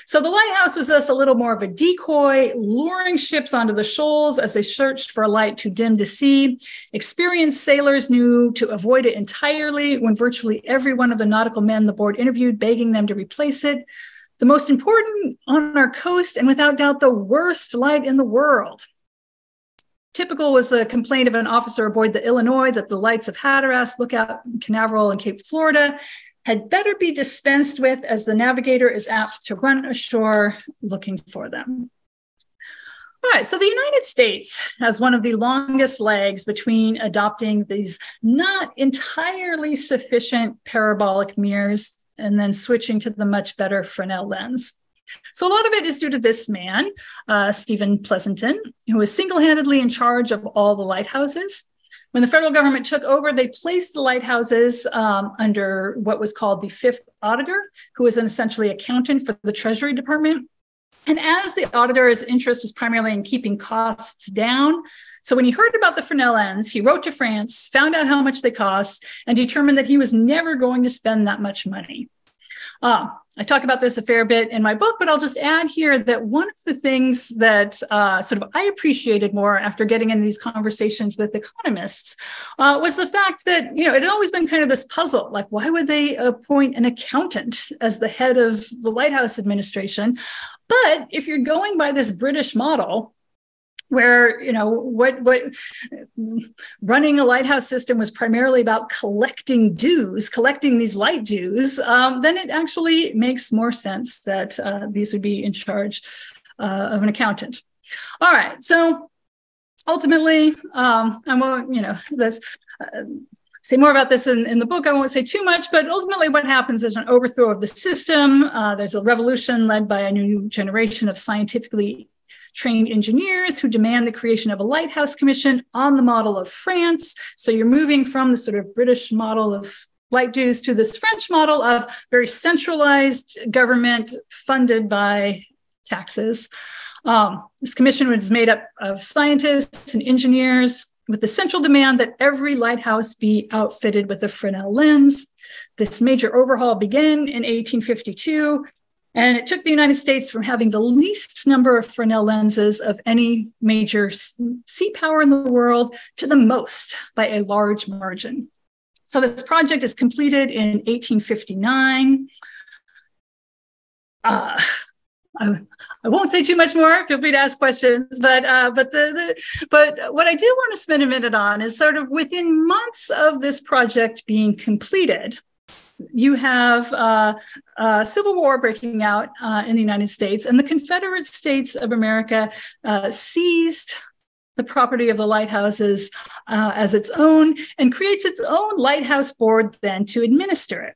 So the lighthouse was thus a little more of a decoy, luring ships onto the shoals as they searched for a light too dim to see. Experienced sailors knew to avoid it entirely when virtually every one of the nautical men the board interviewed, begging them to replace it. The most important on our coast, and without doubt the worst light in the world. typical was the complaint of an officer aboard the Illinois that the lights of Hatteras, Lookout, Canaveral, and Cape Florida had better be dispensed with, as the navigator is apt to run ashore looking for them. All right, so the United States has one of the longest legs between adopting these not entirely sufficient parabolic mirrors and then switching to the much better Fresnel lens. So a lot of it is due to this man, Stephen Pleasanton, who was single-handedly in charge of all the lighthouses. When the federal government took over, they placed the lighthouses under what was called the fifth auditor, who was an essentially accountant for the Treasury Department. And as the auditor's interest was primarily in keeping costs down, so when he heard about the Fresnel lens, he wrote to France, found out how much they cost, and determined that he was never going to spend that much money. I talk about this a fair bit in my book, but I'll just add here that one of the things that sort of I appreciated more after getting into these conversations with economists was the fact that, it had always been kind of this puzzle, like why would they appoint an accountant as the head of the Lighthouse administration? But if you're going by this British model, where what running a lighthouse system was primarily about collecting dues, collecting these light dues, then it actually makes more sense that these would be in charge of an accountant. All right, so ultimately, I won't say more about this in the book. I won't say too much, but ultimately what happens is an overthrow of the system. There's a revolution led by a new generation of scientifically trained engineers who demand the creation of a lighthouse commission on the model of France. So you're moving from the sort of British model of light dues to this French model of very centralized government funded by taxes. This commission was made up of scientists and engineers with the central demand that every lighthouse be outfitted with a Fresnel lens. This major overhaul began in 1852. And it took the United States from having the least number of Fresnel lenses of any major sea power in the world to the most by a large margin. So this project is completed in 1859. I won't say too much more. Feel free to ask questions. But what I do want to spend a minute on is sort of within months of this project being completed, you have a civil war breaking out in the United States, and the Confederate States of America seized the property of the lighthouses as its own and creates its own lighthouse board then to administer it.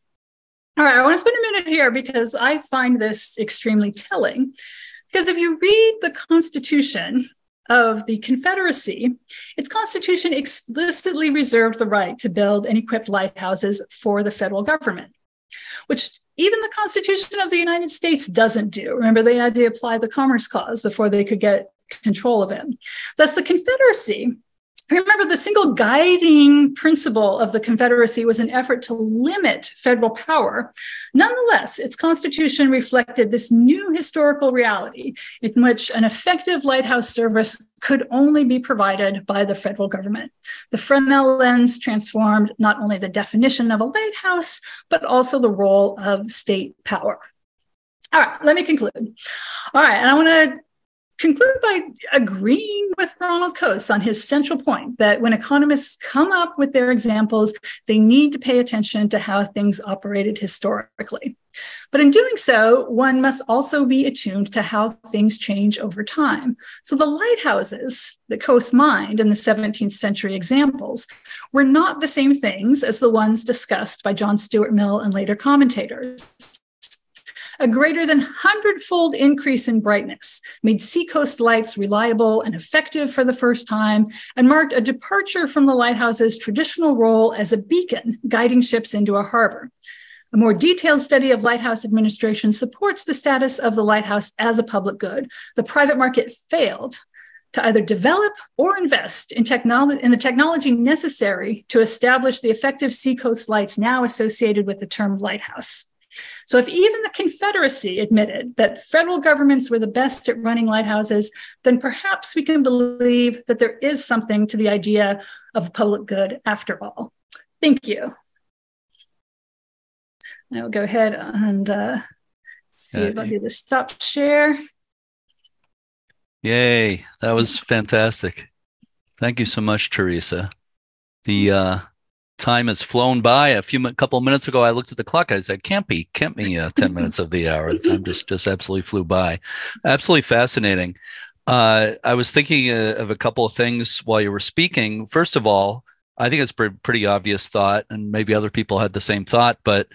All right, I want to spend a minute here because I find this extremely telling. Because if you read the Constitution of the Confederacy, its Constitution explicitly reserved the right to build and equip lighthouses for the federal government, which even the Constitution of the United States doesn't do. Remember, they had to apply the Commerce Clause before they could get control of it. Thus, the Confederacy, remember, the single guiding principle of the Confederacy was an effort to limit federal power. Nonetheless, its Constitution reflected this new historical reality in which an effective lighthouse service could only be provided by the federal government. The Fresnel lens transformed not only the definition of a lighthouse, but also the role of state power. All right, let me conclude. All right, and I want to conclude by agreeing with Ronald Coase on his central point that when economists come up with their examples, they need to pay attention to how things operated historically. But in doing so, one must also be attuned to how things change over time. So the lighthouses that Coase mined in the 17th century examples were not the same things as the ones discussed by John Stuart Mill and later commentators. A greater than 100-fold increase in brightness made seacoast lights reliable and effective for the first time and marked a departure from the lighthouse's traditional role as a beacon guiding ships into a harbor. A more detailed study of lighthouse administration supports the status of the lighthouse as a public good. The private market failed to either develop or invest in the technology necessary to establish the effective seacoast lights now associated with the term lighthouse. So if even the Confederacy admitted that federal governments were the best at running lighthouses, then perhaps we can believe that there is something to the idea of public good after all. Thank you. I will go ahead and see if I'll do the stop share. Yay, that was fantastic. Thank you so much, Theresa. The time has flown by. Couple of minutes ago, I looked at the clock. I said, "Can't be 10 minutes of the hour." The time just absolutely flew by. Absolutely fascinating. I was thinking of a couple of things while you were speaking. First of all, I think it's pretty obvious thought, and maybe other people had the same thought. But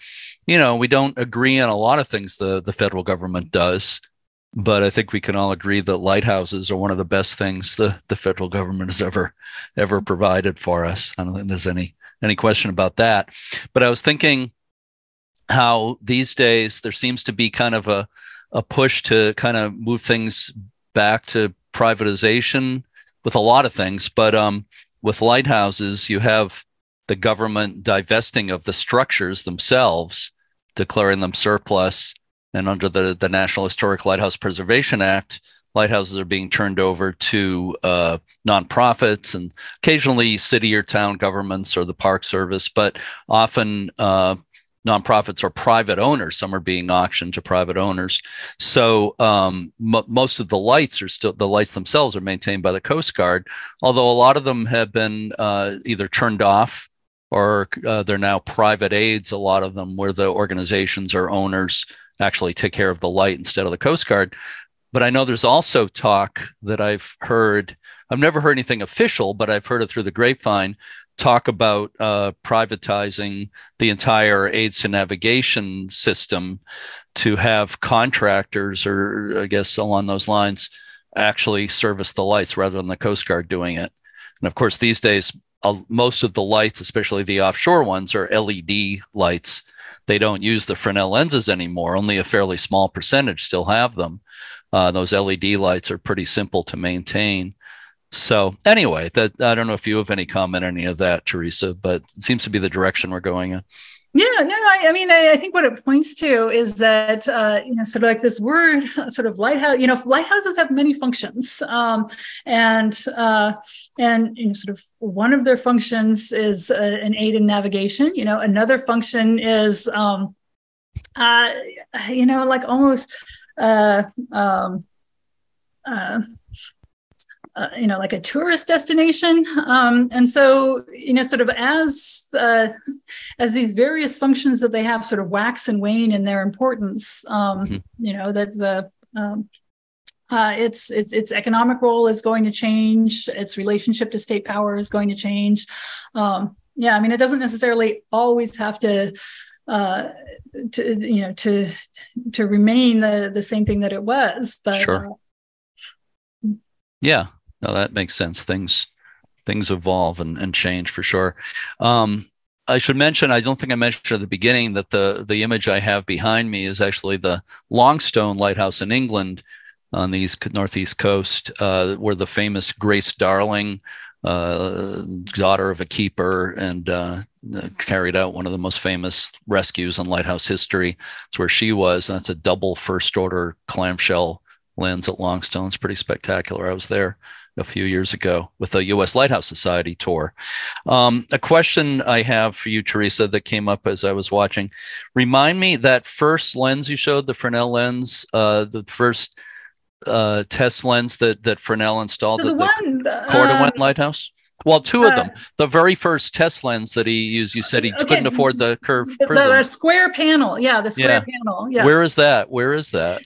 we don't agree on a lot of things the federal government does. But I think we can all agree that lighthouses are one of the best things the federal government has ever provided for us. I don't think there's any question about that. But I was thinking how these days there seems to be kind of a push to kind of move things back to privatization with a lot of things. But with lighthouses, you have the government divesting of the structures themselves, declaring them surplus. And under the National Historic Lighthouse Preservation Act, lighthouses are being turned over to nonprofits and occasionally city or town governments or the Park Service, but often nonprofits or private owners. Some are being auctioned to private owners. So most of the lights themselves are maintained by the Coast Guard, although a lot of them have been either turned off or they're now private aids, a lot of them, where the organizations or owners actually take care of the light instead of the Coast Guard. But I know there's also talk that I've heard, I've never heard anything official, but I've heard it through the grapevine, talk about privatizing the entire aids to navigation system to have contractors, or I guess along those lines, actually service the lights rather than the Coast Guard doing it. And of course, these days, most of the lights, especially the offshore ones, are LED lights. They don't use the Fresnel lenses anymore. Only a fairly small percentage still have them. Those LED lights are pretty simple to maintain. So anyway, I don't know if you have any comment on any of that, Theresa, but it seems to be the direction we're going in. Yeah, no, I mean, I think what it points to is that, sort of like this word, sort of lighthouse, lighthouses have many functions. And sort of one of their functions is an aid in navigation. Another function is, like almost, like a tourist destination. And so, sort of as these various functions that they have sort of wax and wane in their importance, that its economic role is going to change. Its relationship to state power is going to change. It doesn't necessarily always have to remain the same thing that it was, but sure. Yeah. No, that makes sense. Things evolve and change for sure. I should mention, I don't think I mentioned at the beginning, that the image I have behind me is actually the Longstone Lighthouse in England on the northeast coast, where the famous Grace Darling, daughter of a keeper, and carried out one of the most famous rescues in lighthouse history. It's where she was, and that's a double first order clamshell lens at Longstone. It's pretty spectacular. I was there a few years ago with the U.S. Lighthouse Society tour. A question I have for you, Theresa, that came up as I was watching. Remind me, that first lens you showed, the Fresnel lens, the first test lens that Fresnel installed at the Cordovan Lighthouse? Well, two of them. The very first test lens that he used, you said he couldn't afford the curved prism. The square panel. Yeah, the square panel. Yes. Where is that? Where is that?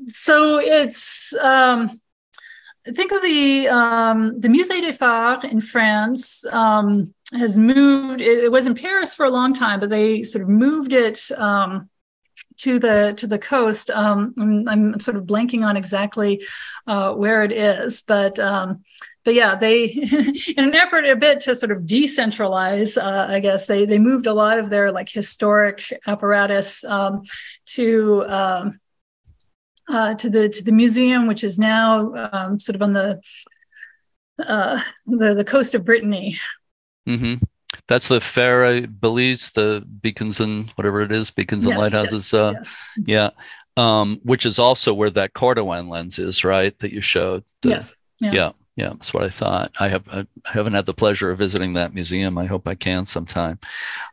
So it's, think of the Musée des Phares in France, has moved. It was in Paris for a long time, but they sort of moved it to the coast. I'm sort of blanking on exactly where it is, but yeah, they, in an effort a bit to sort of decentralize, I guess they moved a lot of their like historic apparatus to the museum, which is now sort of on the coast of Brittany. Mm-hmm. That's the Fair Belize, the beacons and whatever it is, beacons and lighthouses. Yeah. Which is also where that Cordovan lens is, right? That you showed. Yes. Yeah. Yeah, that's what I thought. I haven't had the pleasure of visiting that museum. I hope I can sometime.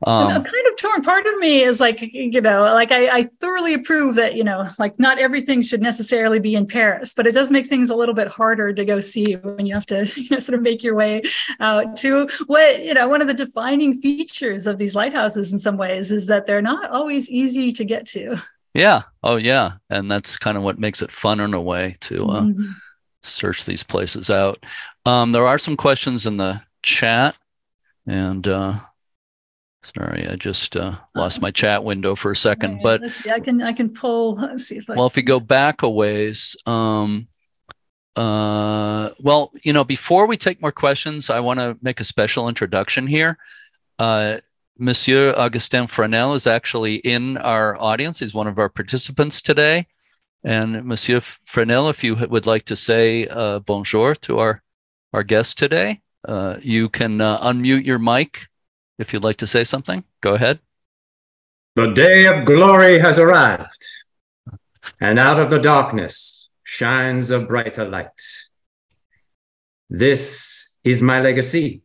And I'm kind of torn. Part of me is like, like I thoroughly approve that, like not everything should necessarily be in Paris, but it does make things a little bit harder to go see when you have to sort of make your way out to what, one of the defining features of these lighthouses in some ways is that they're not always easy to get to. Yeah. Oh, yeah. And that's kind of what makes it fun in a way to search these places out. There are some questions in the chat, and sorry, I just lost my chat window for a second. Right, but let's see. I can pull. Let's see if I. Well, if we go back a ways, well, before we take more questions, I want to make a special introduction here. Monsieur Augustin Fresnel is actually in our audience. He's one of our participants today. And Monsieur Fresnel, if you would like to say bonjour to our guest today, you can unmute your mic if you'd like to say something. Go ahead. The day of glory has arrived, and out of the darkness shines a brighter light. This is my legacy,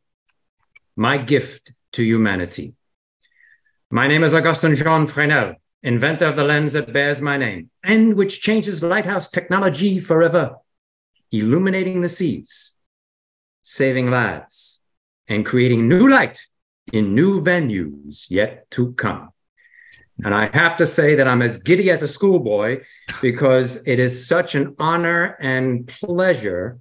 my gift to humanity. My name is Augustin Jean Fresnel, inventor of the lens that bears my name, and which changes lighthouse technology forever, illuminating the seas, saving lives, and creating new light in new venues yet to come. And I have to say that I'm as giddy as a schoolboy because it is such an honor and pleasure,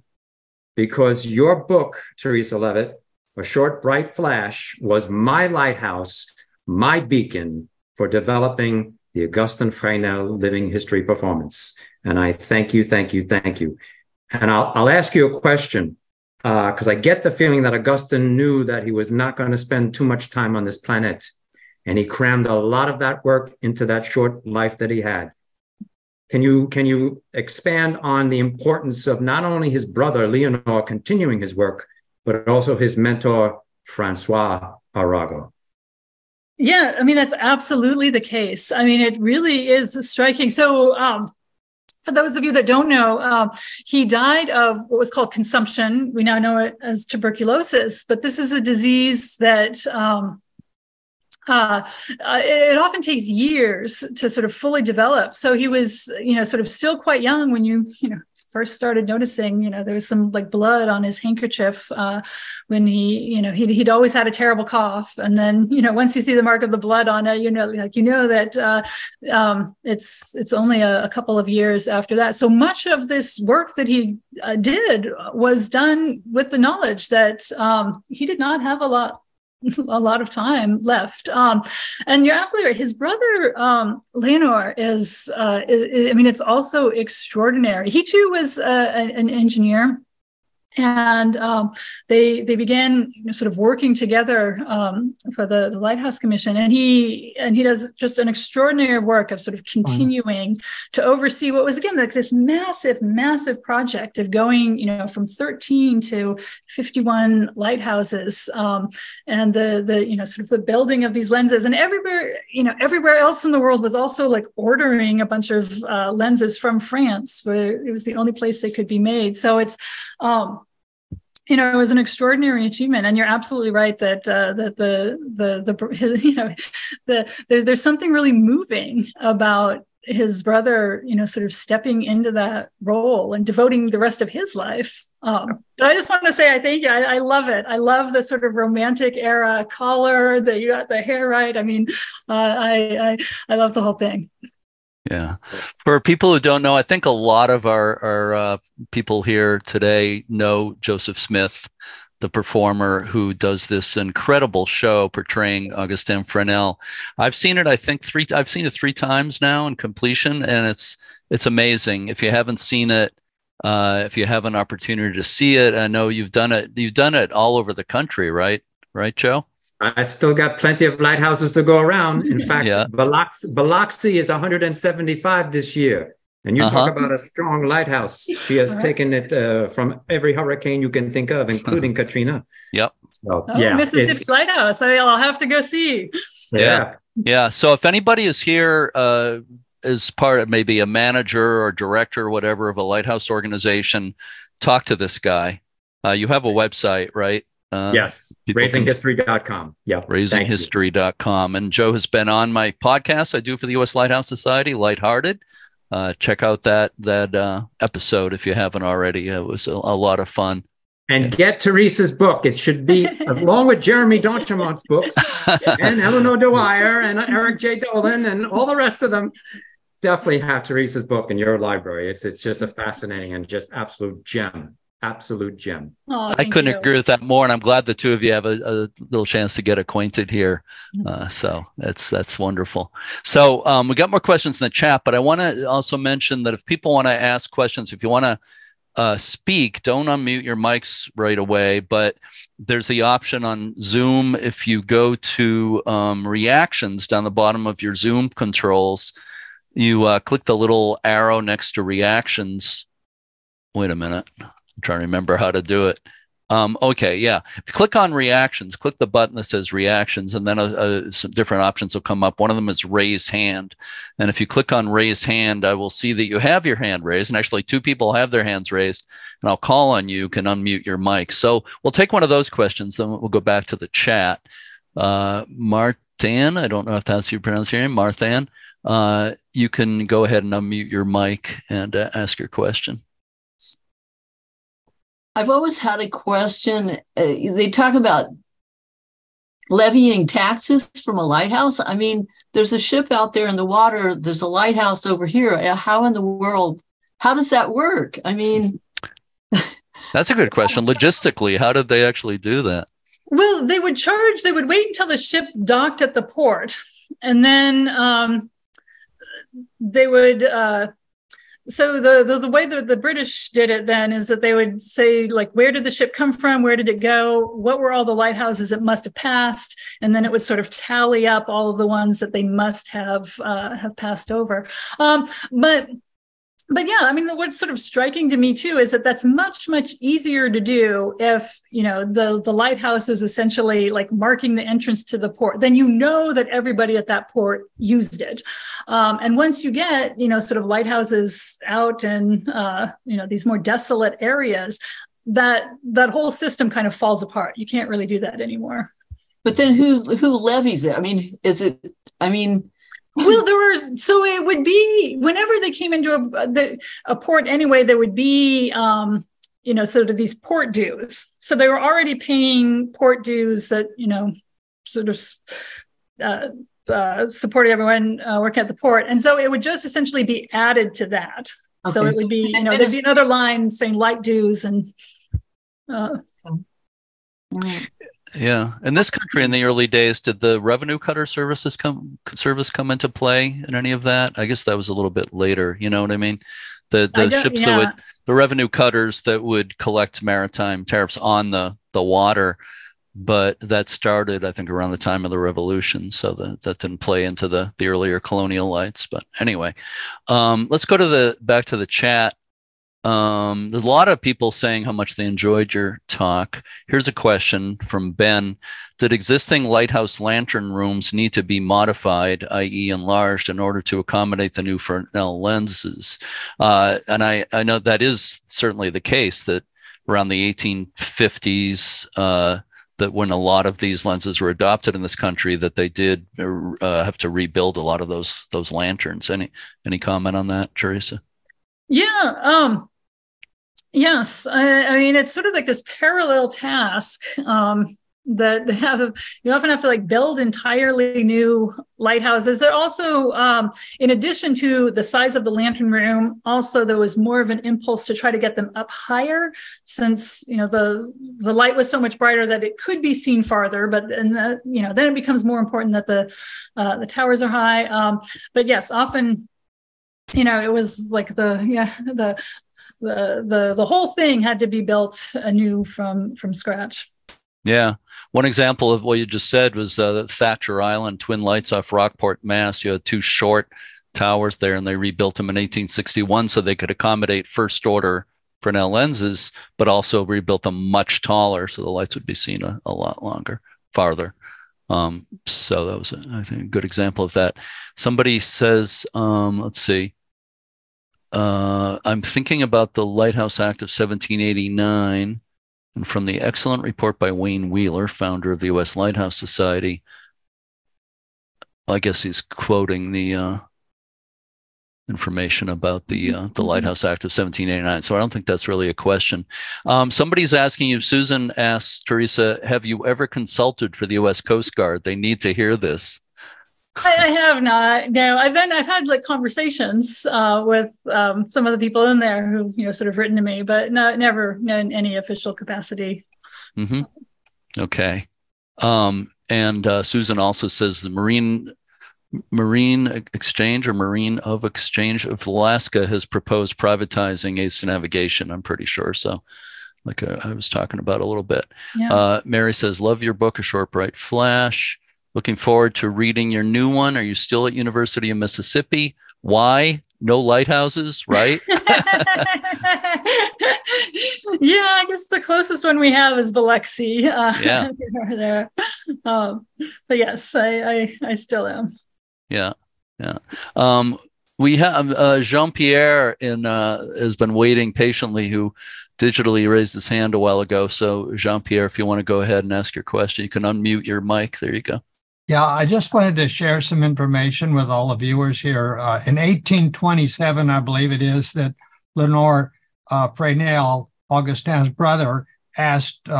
because your book, Theresa Levitt, A Short Bright Flash, was my lighthouse, my beacon for developing the Augustin Fresnel Living History Performance. And I thank you, thank you, thank you. And I'll ask you a question, because I get the feeling that Augustin knew that he was not going to spend too much time on this planet. And he crammed a lot of that work into that short life that he had. Can you expand on the importance of not only his brother, Leonor, continuing his work, but also his mentor, Francois Arago? Yeah, I mean, that's absolutely the case. I mean, it really is striking. So for those of you that don't know, he died of what was called consumption. We now know it as tuberculosis, but this is a disease that it often takes years to sort of fully develop. So he was, sort of still quite young when you first started noticing, there was some like blood on his handkerchief when he'd always had a terrible cough. And then, once you see the mark of the blood on it, that it's only a couple of years after that. So much of this work that he did was done with the knowledge that he did not have a lot of time left. And you're absolutely right. His brother, Leonor, is it's also extraordinary. He too was an engineer. And they began sort of working together for the Lighthouse Commission, and he does just an extraordinary work of sort of continuing to oversee what was again like this massive project of going from 13 to 51 lighthouses, and the sort of the building of these lenses, and everywhere else in the world was also like ordering a bunch of lenses from France, where it was the only place they could be made. So it's it was an extraordinary achievement, and you're absolutely right that there's something really moving about his brother, sort of stepping into that role and devoting the rest of his life. But I just want to say, I thank you. I love it. I love the sort of romantic era color that you got the hair right. I mean, I love the whole thing. Yeah. For people who don't know, I think a lot of our people here today know Joseph Smith, the performer who does this incredible show portraying Augustin Fresnel. I've seen it, I think I've seen it 3 times now in completion, and it's amazing. If you haven't seen it, if you have an opportunity to see it, I know you've done it all over the country, right? Right, Joe? I still got plenty of lighthouses to go around. In fact, Biloxi is 175 this year. And you talk about a strong lighthouse. She has taken it from every hurricane you can think of, including Katrina. Yep. So, Mississippi Lighthouse. I'll have to go see. Yeah. So if anybody is here as part of maybe a manager or director or whatever of a lighthouse organization, talk to this guy. You have a website, right? Yes, raisinghistory.com. Yeah, raisinghistory.com. And Joe has been on my podcast I do for the U.S. Lighthouse Society, Lighthearted. Check out that episode if you haven't already. It was a lot of fun. And get Theresa's book. It should be along with Jeremy Donchemont's books and Eleanor Dwyer and Eric J. Dolan and all the rest of them. Definitely have Theresa's book in your library. It's just a fascinating and just absolute gem. Absolute gem. Oh, I couldn't agree with that more, and I'm glad the two of you have a little chance to get acquainted here. So that's wonderful. So we got more questions in the chat, but I want to also mention that if people want to ask questions, if you want to speak, don't unmute your mics right away, but there's the option on Zoom. If you go to reactions down the bottom of your Zoom controls, you click the little arrow next to reactions. Wait a minute. I'm trying to remember how to do it. Okay, yeah. If you click on reactions, click the button that says reactions, and then some different options will come up. One of them is raise hand. And if you click on raise hand, I will see that you have your hand raised. And actually, two people have their hands raised. And I'll call on you, can unmute your mic. So we'll take one of those questions, then we'll go back to the chat. Marthan, I don't know if that's your pronunciation, Marthan. You can go ahead and unmute your mic and ask your question. I've always had a question. They talk about levying taxes from a lighthouse. I mean, there's a ship out there in the water. There's a lighthouse over here. How in the world, how does that work? I mean, that's a good question. Logistically, how did they actually do that? Well, they would wait until the ship docked at the port, and then they would, so the way that the British did it then is that they would say, like, where did the ship come from? Where did it go? What were all the lighthouses it must have passed? And then it would sort of tally up all of the ones that they must have passed over. But yeah, I mean, what's sort of striking to me too is that that's much, much easier to do if, the lighthouse is essentially like marking the entrance to the port. Then you know that everybody at that port used it. And once you get, sort of lighthouses out in, these more desolate areas, that whole system kind of falls apart. You can't really do that anymore. But then who levies it? I mean, well, so it would be whenever they came into a port anyway, there would be, sort of these port dues. So they were already paying port dues that, sort of supported everyone working at the port. And so it would just essentially be added to that. Okay. So it would be, there'd be another line saying light dues and. Yeah. In this country in the early days, did the revenue cutter service come into play in any of that? I guess that was a little bit later. You know what I mean? The ships that the revenue cutters that would collect maritime tariffs on the water, but that started, I think, around the time of the Revolution. So that didn't play into the earlier colonial lights. But anyway, let's go back to the chat. There's a lot of people saying how much they enjoyed your talk. Here's a question from Ben. Did existing lighthouse lantern rooms need to be modified, i.e. enlarged, in order to accommodate the new Fresnel lenses? And I know that is certainly the case, that around the 1850s, that when a lot of these lenses were adopted in this country, that they did have to rebuild a lot of those lanterns. Any comment on that, Theresa? Yeah. Yes. I mean, it's sort of like this parallel task that you often have to like build entirely new lighthouses. There also, in addition to the size of the lantern room, also there was more of an impulse to try to get them up higher, since the light was so much brighter that it could be seen farther. But then it becomes more important that the towers are high. But yes, often. It was like the whole thing had to be built anew from scratch. Yeah. One example of what you just said was Thatcher Island, Twin Lights off Rockport, Mass. You had two short towers there, and they rebuilt them in 1861 so they could accommodate first order Fresnel lenses, but also rebuilt them much taller so the lights would be seen a lot longer, farther. So that was, I think, a good example of that. Somebody says, let's see, I'm thinking about the Lighthouse Act of 1789. And from the excellent report by Wayne Wheeler, founder of the U.S. Lighthouse Society, I guess he's quoting the information about the Lighthouse Act of 1789. So I don't think that's really a question. Somebody's asking you, Susan asks, Theresa, have you ever consulted for the U.S. Coast Guard? They need to hear this. I have not. No, I've had like conversations with some of the people in there who sort of written to me, but never in any official capacity. Mm-hmm. Okay. And Susan also says the Marine Exchange or Marine of Exchange of Alaska has proposed privatizing ace navigation, I'm pretty sure. So like I was talking about a little bit. Yeah. Mary says, love your book, A Short Bright Flash. Looking forward to reading your new one. Are you still at University of Mississippi? Why? No lighthouses, right? Yeah, I guess the closest one we have is Biloxi. Yeah. There. But yes, I still am. Yeah, yeah. We have Jean-Pierre has been waiting patiently, who digitally raised his hand a while ago. So Jean-Pierre, if you want to go ahead and ask your question, you can unmute your mic. There you go. Yeah, I just wanted to share some information with all the viewers here. In 1827, I believe it is, that Lenore Fresnel, Augustin's brother, asked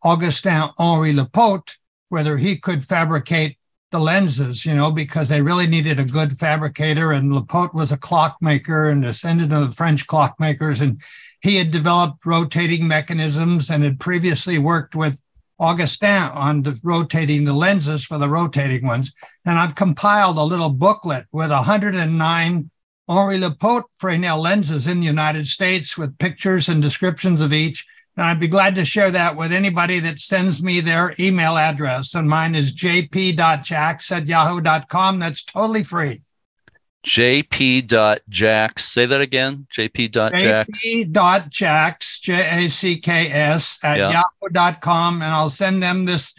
Augustin Henri Lepaute whether he could fabricate the lenses, because they really needed a good fabricator. And Lepaute was a clockmaker and descendant of the French clockmakers. And he had developed rotating mechanisms and had previously worked with Augustin on rotating the lenses for the rotating ones. And I've compiled a little booklet with 109 Henri Lepaute Fresnel lenses in the United States with pictures and descriptions of each. And I'd be glad to share that with anybody that sends me their email address. And mine is jp.jacks@yahoo.com. That's totally free. jp.jacks. Say that again. jp.jacks. jp.jacks, Jacks, at yahoo.com. And I'll send them this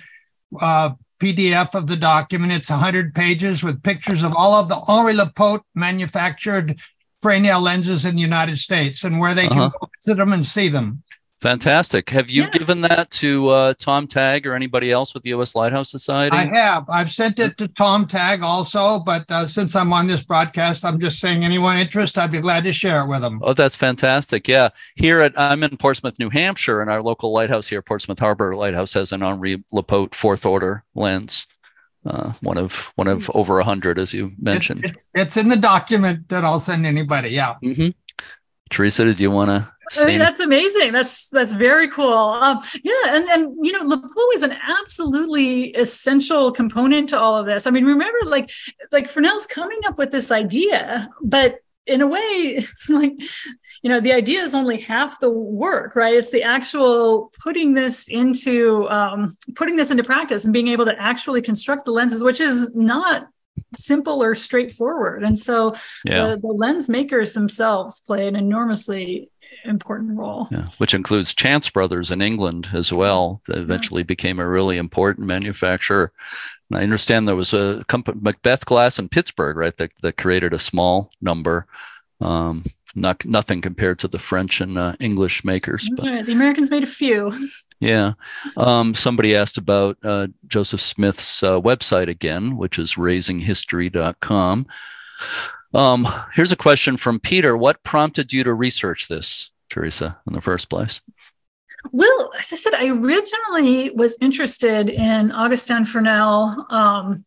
PDF of the document. It's 100 pages with pictures of all of the Henri Lepaute manufactured Fresnel lenses in the United States and where they can go visit them and see them. Fantastic. Have you given that to Tom Tagg or anybody else with the U.S. Lighthouse Society? I have. I've sent it to Tom Tagg also, but since I'm on this broadcast, I'm just saying anyone interested, I'd be glad to share it with them. Oh, that's fantastic. Yeah. I'm in Portsmouth, New Hampshire, and our local lighthouse here, Portsmouth Harbor Lighthouse, has an Henri Lepaute fourth order lens. One of over 100, as you mentioned. It's in the document that I'll send anybody. Yeah. Mm-hmm. Theresa, did you want to? I mean, that's amazing. That's very cool. And Lepaute is an absolutely essential component to all of this. I mean, remember, like Fresnel's coming up with this idea, but in a way, the idea is only half the work, right? It's the actual putting this into practice and being able to actually construct the lenses, which is not simple or straightforward. And so the lens makers themselves play an enormously important role. Yeah, which includes Chance Brothers in England as well, that eventually became a really important manufacturer. And I understand there was a company, Macbeth Glass in Pittsburgh, right, that created a small number. Nothing compared to the French and English makers. That's right. The Americans made a few. Yeah. Somebody asked about Joseph Smith's website again, which is raisinghistory.com. Here's a question from Peter. What prompted you to research this, Theresa, in the first place? Well, as I said, I originally was interested in Augustin Fresnel. I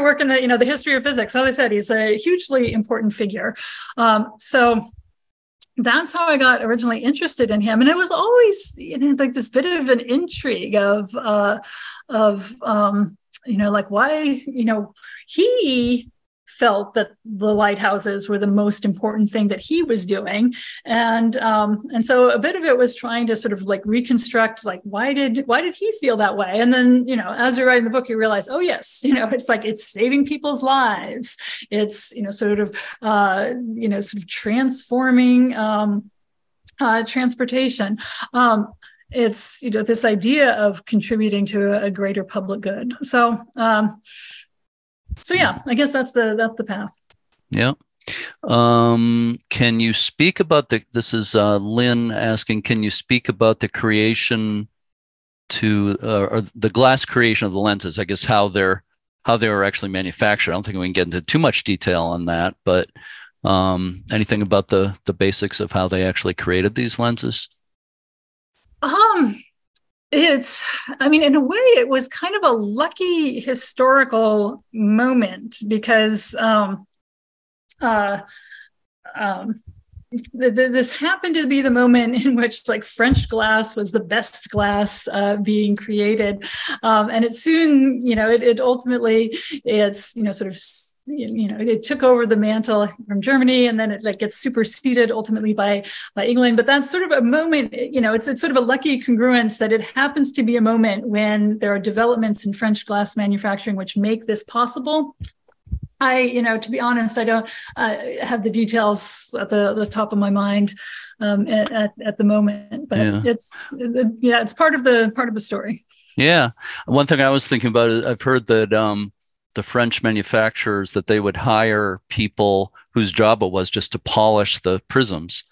work in the history of physics. As I said, he's a hugely important figure. So that's how I got originally interested in him. And it was always, like this bit of an intrigue of why, he felt that the lighthouses were the most important thing that he was doing. And so a bit of it was trying to sort of like reconstruct, like, why did he feel that way? And then, as you're writing the book, you realize, oh yes, it's like, it's saving people's lives. It's, sort of transforming transportation. It's, this idea of contributing to a greater public good. So yeah, I guess that's the path. Yeah. Can you speak about this is Lynn asking, can you speak about the creation or the glass creation of the lenses? I guess how they were actually manufactured. I don't think we can get into too much detail on that, but anything about the basics of how they actually created these lenses? I mean, in a way, it was kind of a lucky historical moment because this happened to be the moment in which like French glass was the best glass being created, and it soon, it ultimately sort of. It took over the mantle from Germany, and then it like gets superseded ultimately by England. But that's sort of a moment, it's sort of a lucky congruence that it happens to be a moment when there are developments in French glass manufacturing which make this possible. To be honest, I don't have the details at the top of my mind at the moment, but it's part of the story. Yeah, one thing I was thinking about is I've heard that the French manufacturers, that they would hire people whose job it was just to polish the prisms.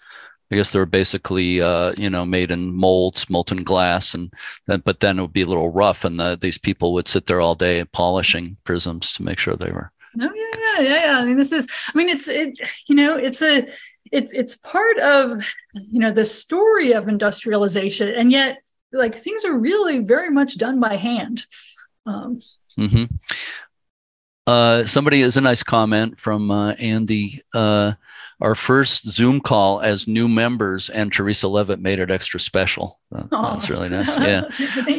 I guess they were basically, made in molds, molten glass, but then it would be a little rough, and these people would sit there all day polishing prisms to make sure they were. Oh yeah. I mean, it's part of the story of industrialization, and yet like things are really very much done by hand. Somebody has a nice comment from Andy. Our first Zoom call as new members, and Theresa Levitt made it extra special. That's really nice. Yeah.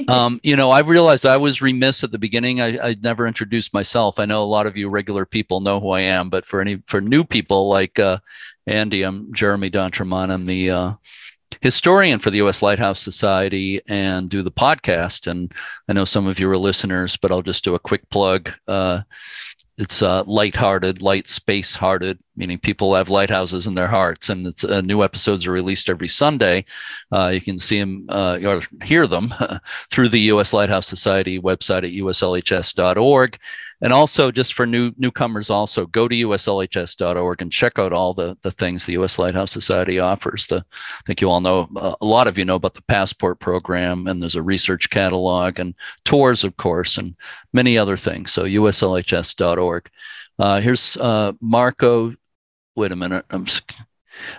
I realized I was remiss at the beginning. I never introduced myself. I know a lot of you regular people know who I am, but for new people like Andy, I'm Jeremy D'Entremont. I'm the historian for the U.S. Lighthouse Society and do the podcast. And I know some of you are listeners, but I'll just do a quick plug. It's lighthearted, light space hearted, meaning people have lighthouses in their hearts, and it's new episodes are released every Sunday. You can see them or hear them through the U.S. Lighthouse Society website at uslhs.org. And also, just for newcomers, also go to uslhs.org and check out all the things the U.S. Lighthouse Society offers. I think you all know, a lot of you know about the Passport program, and there's a research catalog and tours, of course, and many other things. So uslhs.org. Here's Marco. Wait a minute.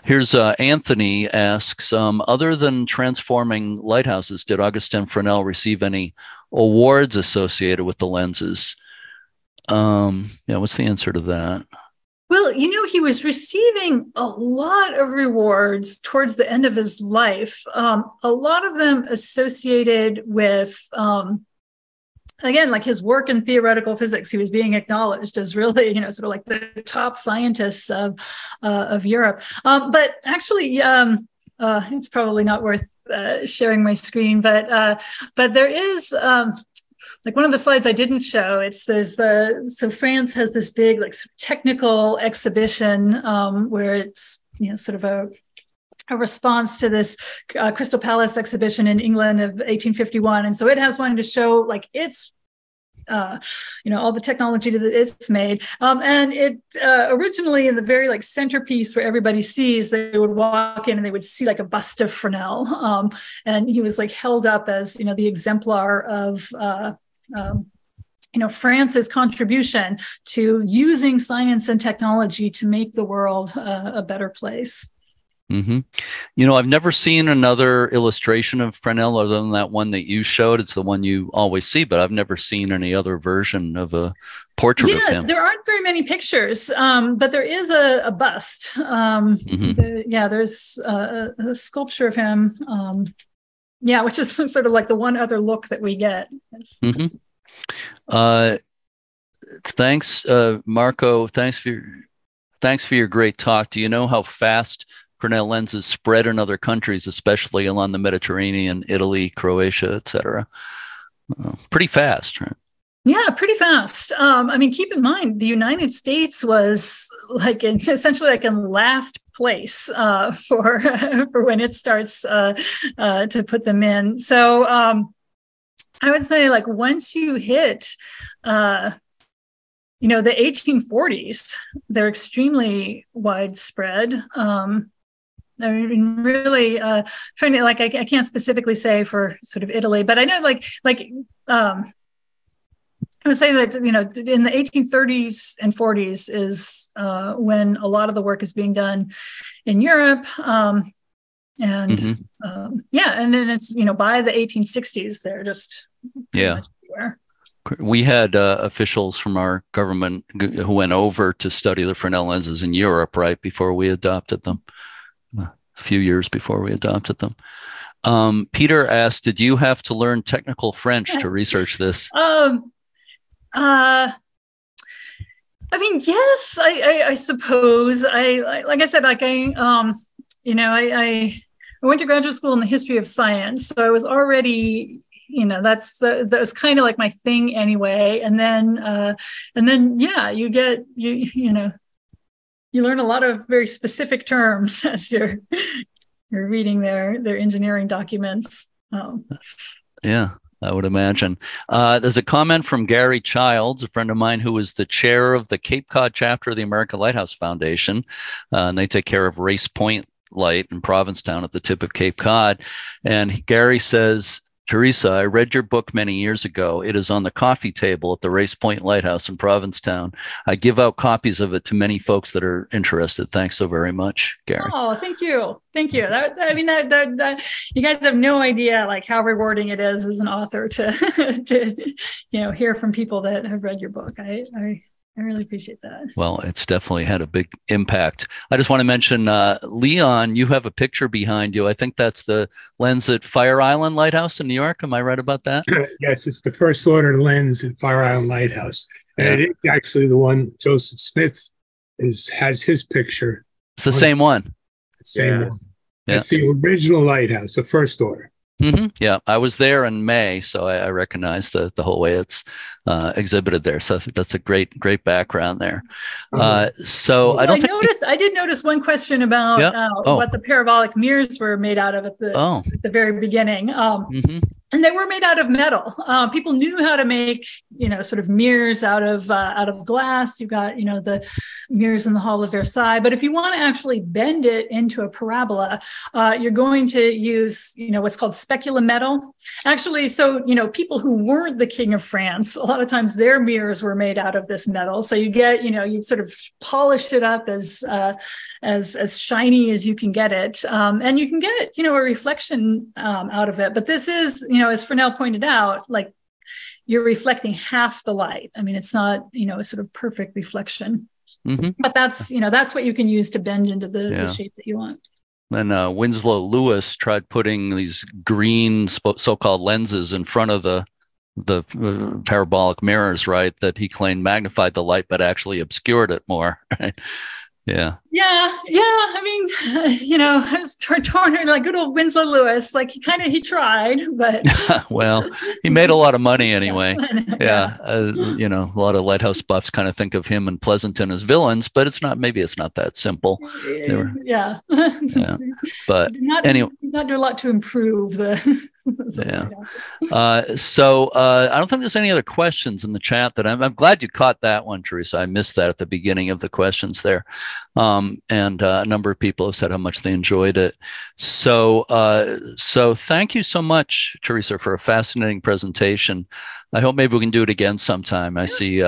Here's Anthony asks, other than transforming lighthouses, did Augustin Fresnel receive any awards associated with the lenses? What's the answer to that? Well, he was receiving a lot of rewards towards the end of his life. A lot of them associated with, again, like his work in theoretical physics. He was being acknowledged as really, sort of like the top scientists of Europe. But actually, it's probably not worth sharing my screen. But there is. Like one of the slides I didn't show, so France has this big like technical exhibition where it's sort of a response to this Crystal Palace exhibition in England of 1851, and so it has one to show like its all the technology that it's made, and it originally in the very like centerpiece where everybody sees, they would walk in and they would see like a bust of Fresnel, and he was like held up as the exemplar of France's contribution to using science and technology to make the world a better place. Mm-hmm. I've never seen another illustration of Fresnel other than that one that you showed. It's the one you always see, but I've never seen any other version of a portrait of him. There aren't very many pictures, but there is a bust. There's a sculpture of him. Which is sort of like the one other look that we get. Mm-hmm. Thanks, Marco. Thanks for your great talk. Do you know how fast Fresnel lenses spread in other countries, especially along the Mediterranean, Italy, Croatia, etc.? Pretty fast, right? Yeah, pretty fast. Keep in mind, the United States was essentially in last place for when it starts to put them in. So I would say once you hit the 1840s, they're extremely widespread. I mean, really trying to, like, I can't specifically say for sort of Italy, but I know I would say that, in the 1830s and 40s is when a lot of the work is being done in Europe. And then it's, by the 1860s, they're just everywhere. We had officials from our government who went over to study the Fresnel lenses in Europe right before we adopted them, a few years before we adopted them. Peter asked, did you have to learn technical French to research this? I mean, yes, I suppose. Like I said, I went to graduate school in the history of science, so I was already, that was kind of like my thing anyway. And then, you get you learn a lot of very specific terms as you're reading their engineering documents. Yeah. I would imagine. There's a comment from Gary Childs, a friend of mine who is the chair of the Cape Cod chapter of the American Lighthouse Foundation. And they take care of Race Point Light in Provincetown at the tip of Cape Cod. And Gary says, Theresa, I read your book many years ago. It is on the coffee table at the Race Point Lighthouse in Provincetown. I give out copies of it to many folks that are interested. Thanks so very much, Gary. Oh, thank you. Thank you. That you guys have no idea like how rewarding it is as an author to hear from people that have read your book. I really appreciate that. Well, it's definitely had a big impact. I just want to mention, Leon, you have a picture behind you. I think that's the lens at Fire Island Lighthouse in New York. Am I right about that? Yes, it's the first order lens at Fire Island Lighthouse. And it is actually the one Joseph Smith has his picture. It's the same one. Same one. Yeah. It's the original lighthouse, the first order. Mm-hmm. Yeah, I was there in May, so I recognize the whole way it's exhibited there. So that's a great background there. So I did notice one question about what the parabolic mirrors were made out of at the very beginning. And they were made out of metal. People knew how to make, sort of mirrors out of glass. You've got, the mirrors in the Hall of Versailles. But if you want to actually bend it into a parabola, you're going to use, what's called speculum metal. Actually, so, people who weren't the King of France, a lot of times their mirrors were made out of this metal. So you get, you sort of polish it up as shiny as you can get it. And you can get, a reflection out of it. But this is, as Fresnel pointed out, like you're reflecting half the light. I mean, it's not, a sort of perfect reflection. Mm-hmm. But that's what you can use to bend into the shape that you want. And Winslow Lewis tried putting these green so-called lenses in front of the parabolic mirrors, right? That he claimed magnified the light, but actually obscured it more, right? Yeah. I mean, I was torn like good old Winslow Lewis. Like he tried, but well, he made a lot of money anyway. Yes. A lot of lighthouse buffs kind of think of him and Pleasanton as villains, but maybe it's not that simple. Yeah. But anyway, not do a lot to improve the. So I don't think there's any other questions in the chat. That I'm glad you caught that one, Theresa. I missed that at the beginning of the questions there, and a number of people have said how much they enjoyed it. So thank you so much, Theresa, for a fascinating presentation. I hope maybe we can do it again sometime. I see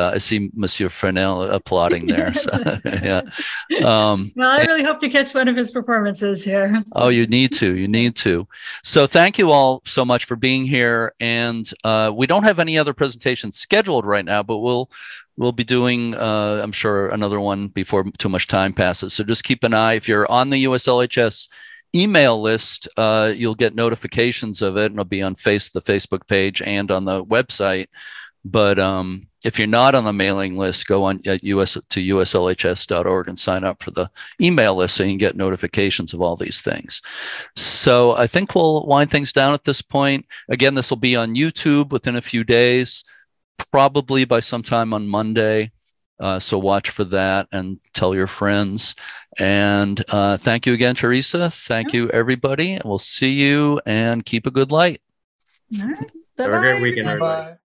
Monsieur Fresnel applauding there. So, yeah. Well, I really hope to catch one of his performances here. Oh, you need to. You need to. So thank you all so much for being here. And we don't have any other presentations scheduled right now, but we'll be doing, I'm sure, another one before too much time passes. So just keep an eye. If you're on the USLHS email list, you'll get notifications of it, and it'll be on the Facebook page and on the website. But if you're not on the mailing list, go on to uslhs.org and sign up for the email list so you can get notifications of all these things. So I think we'll wind things down at this point. Again, this will be on YouTube within a few days, probably by sometime on Monday. So watch for that and tell your friends. And thank you again, Theresa. Thank you, everybody. We'll see you, and keep a good light. All right. Have a great weekend, everybody.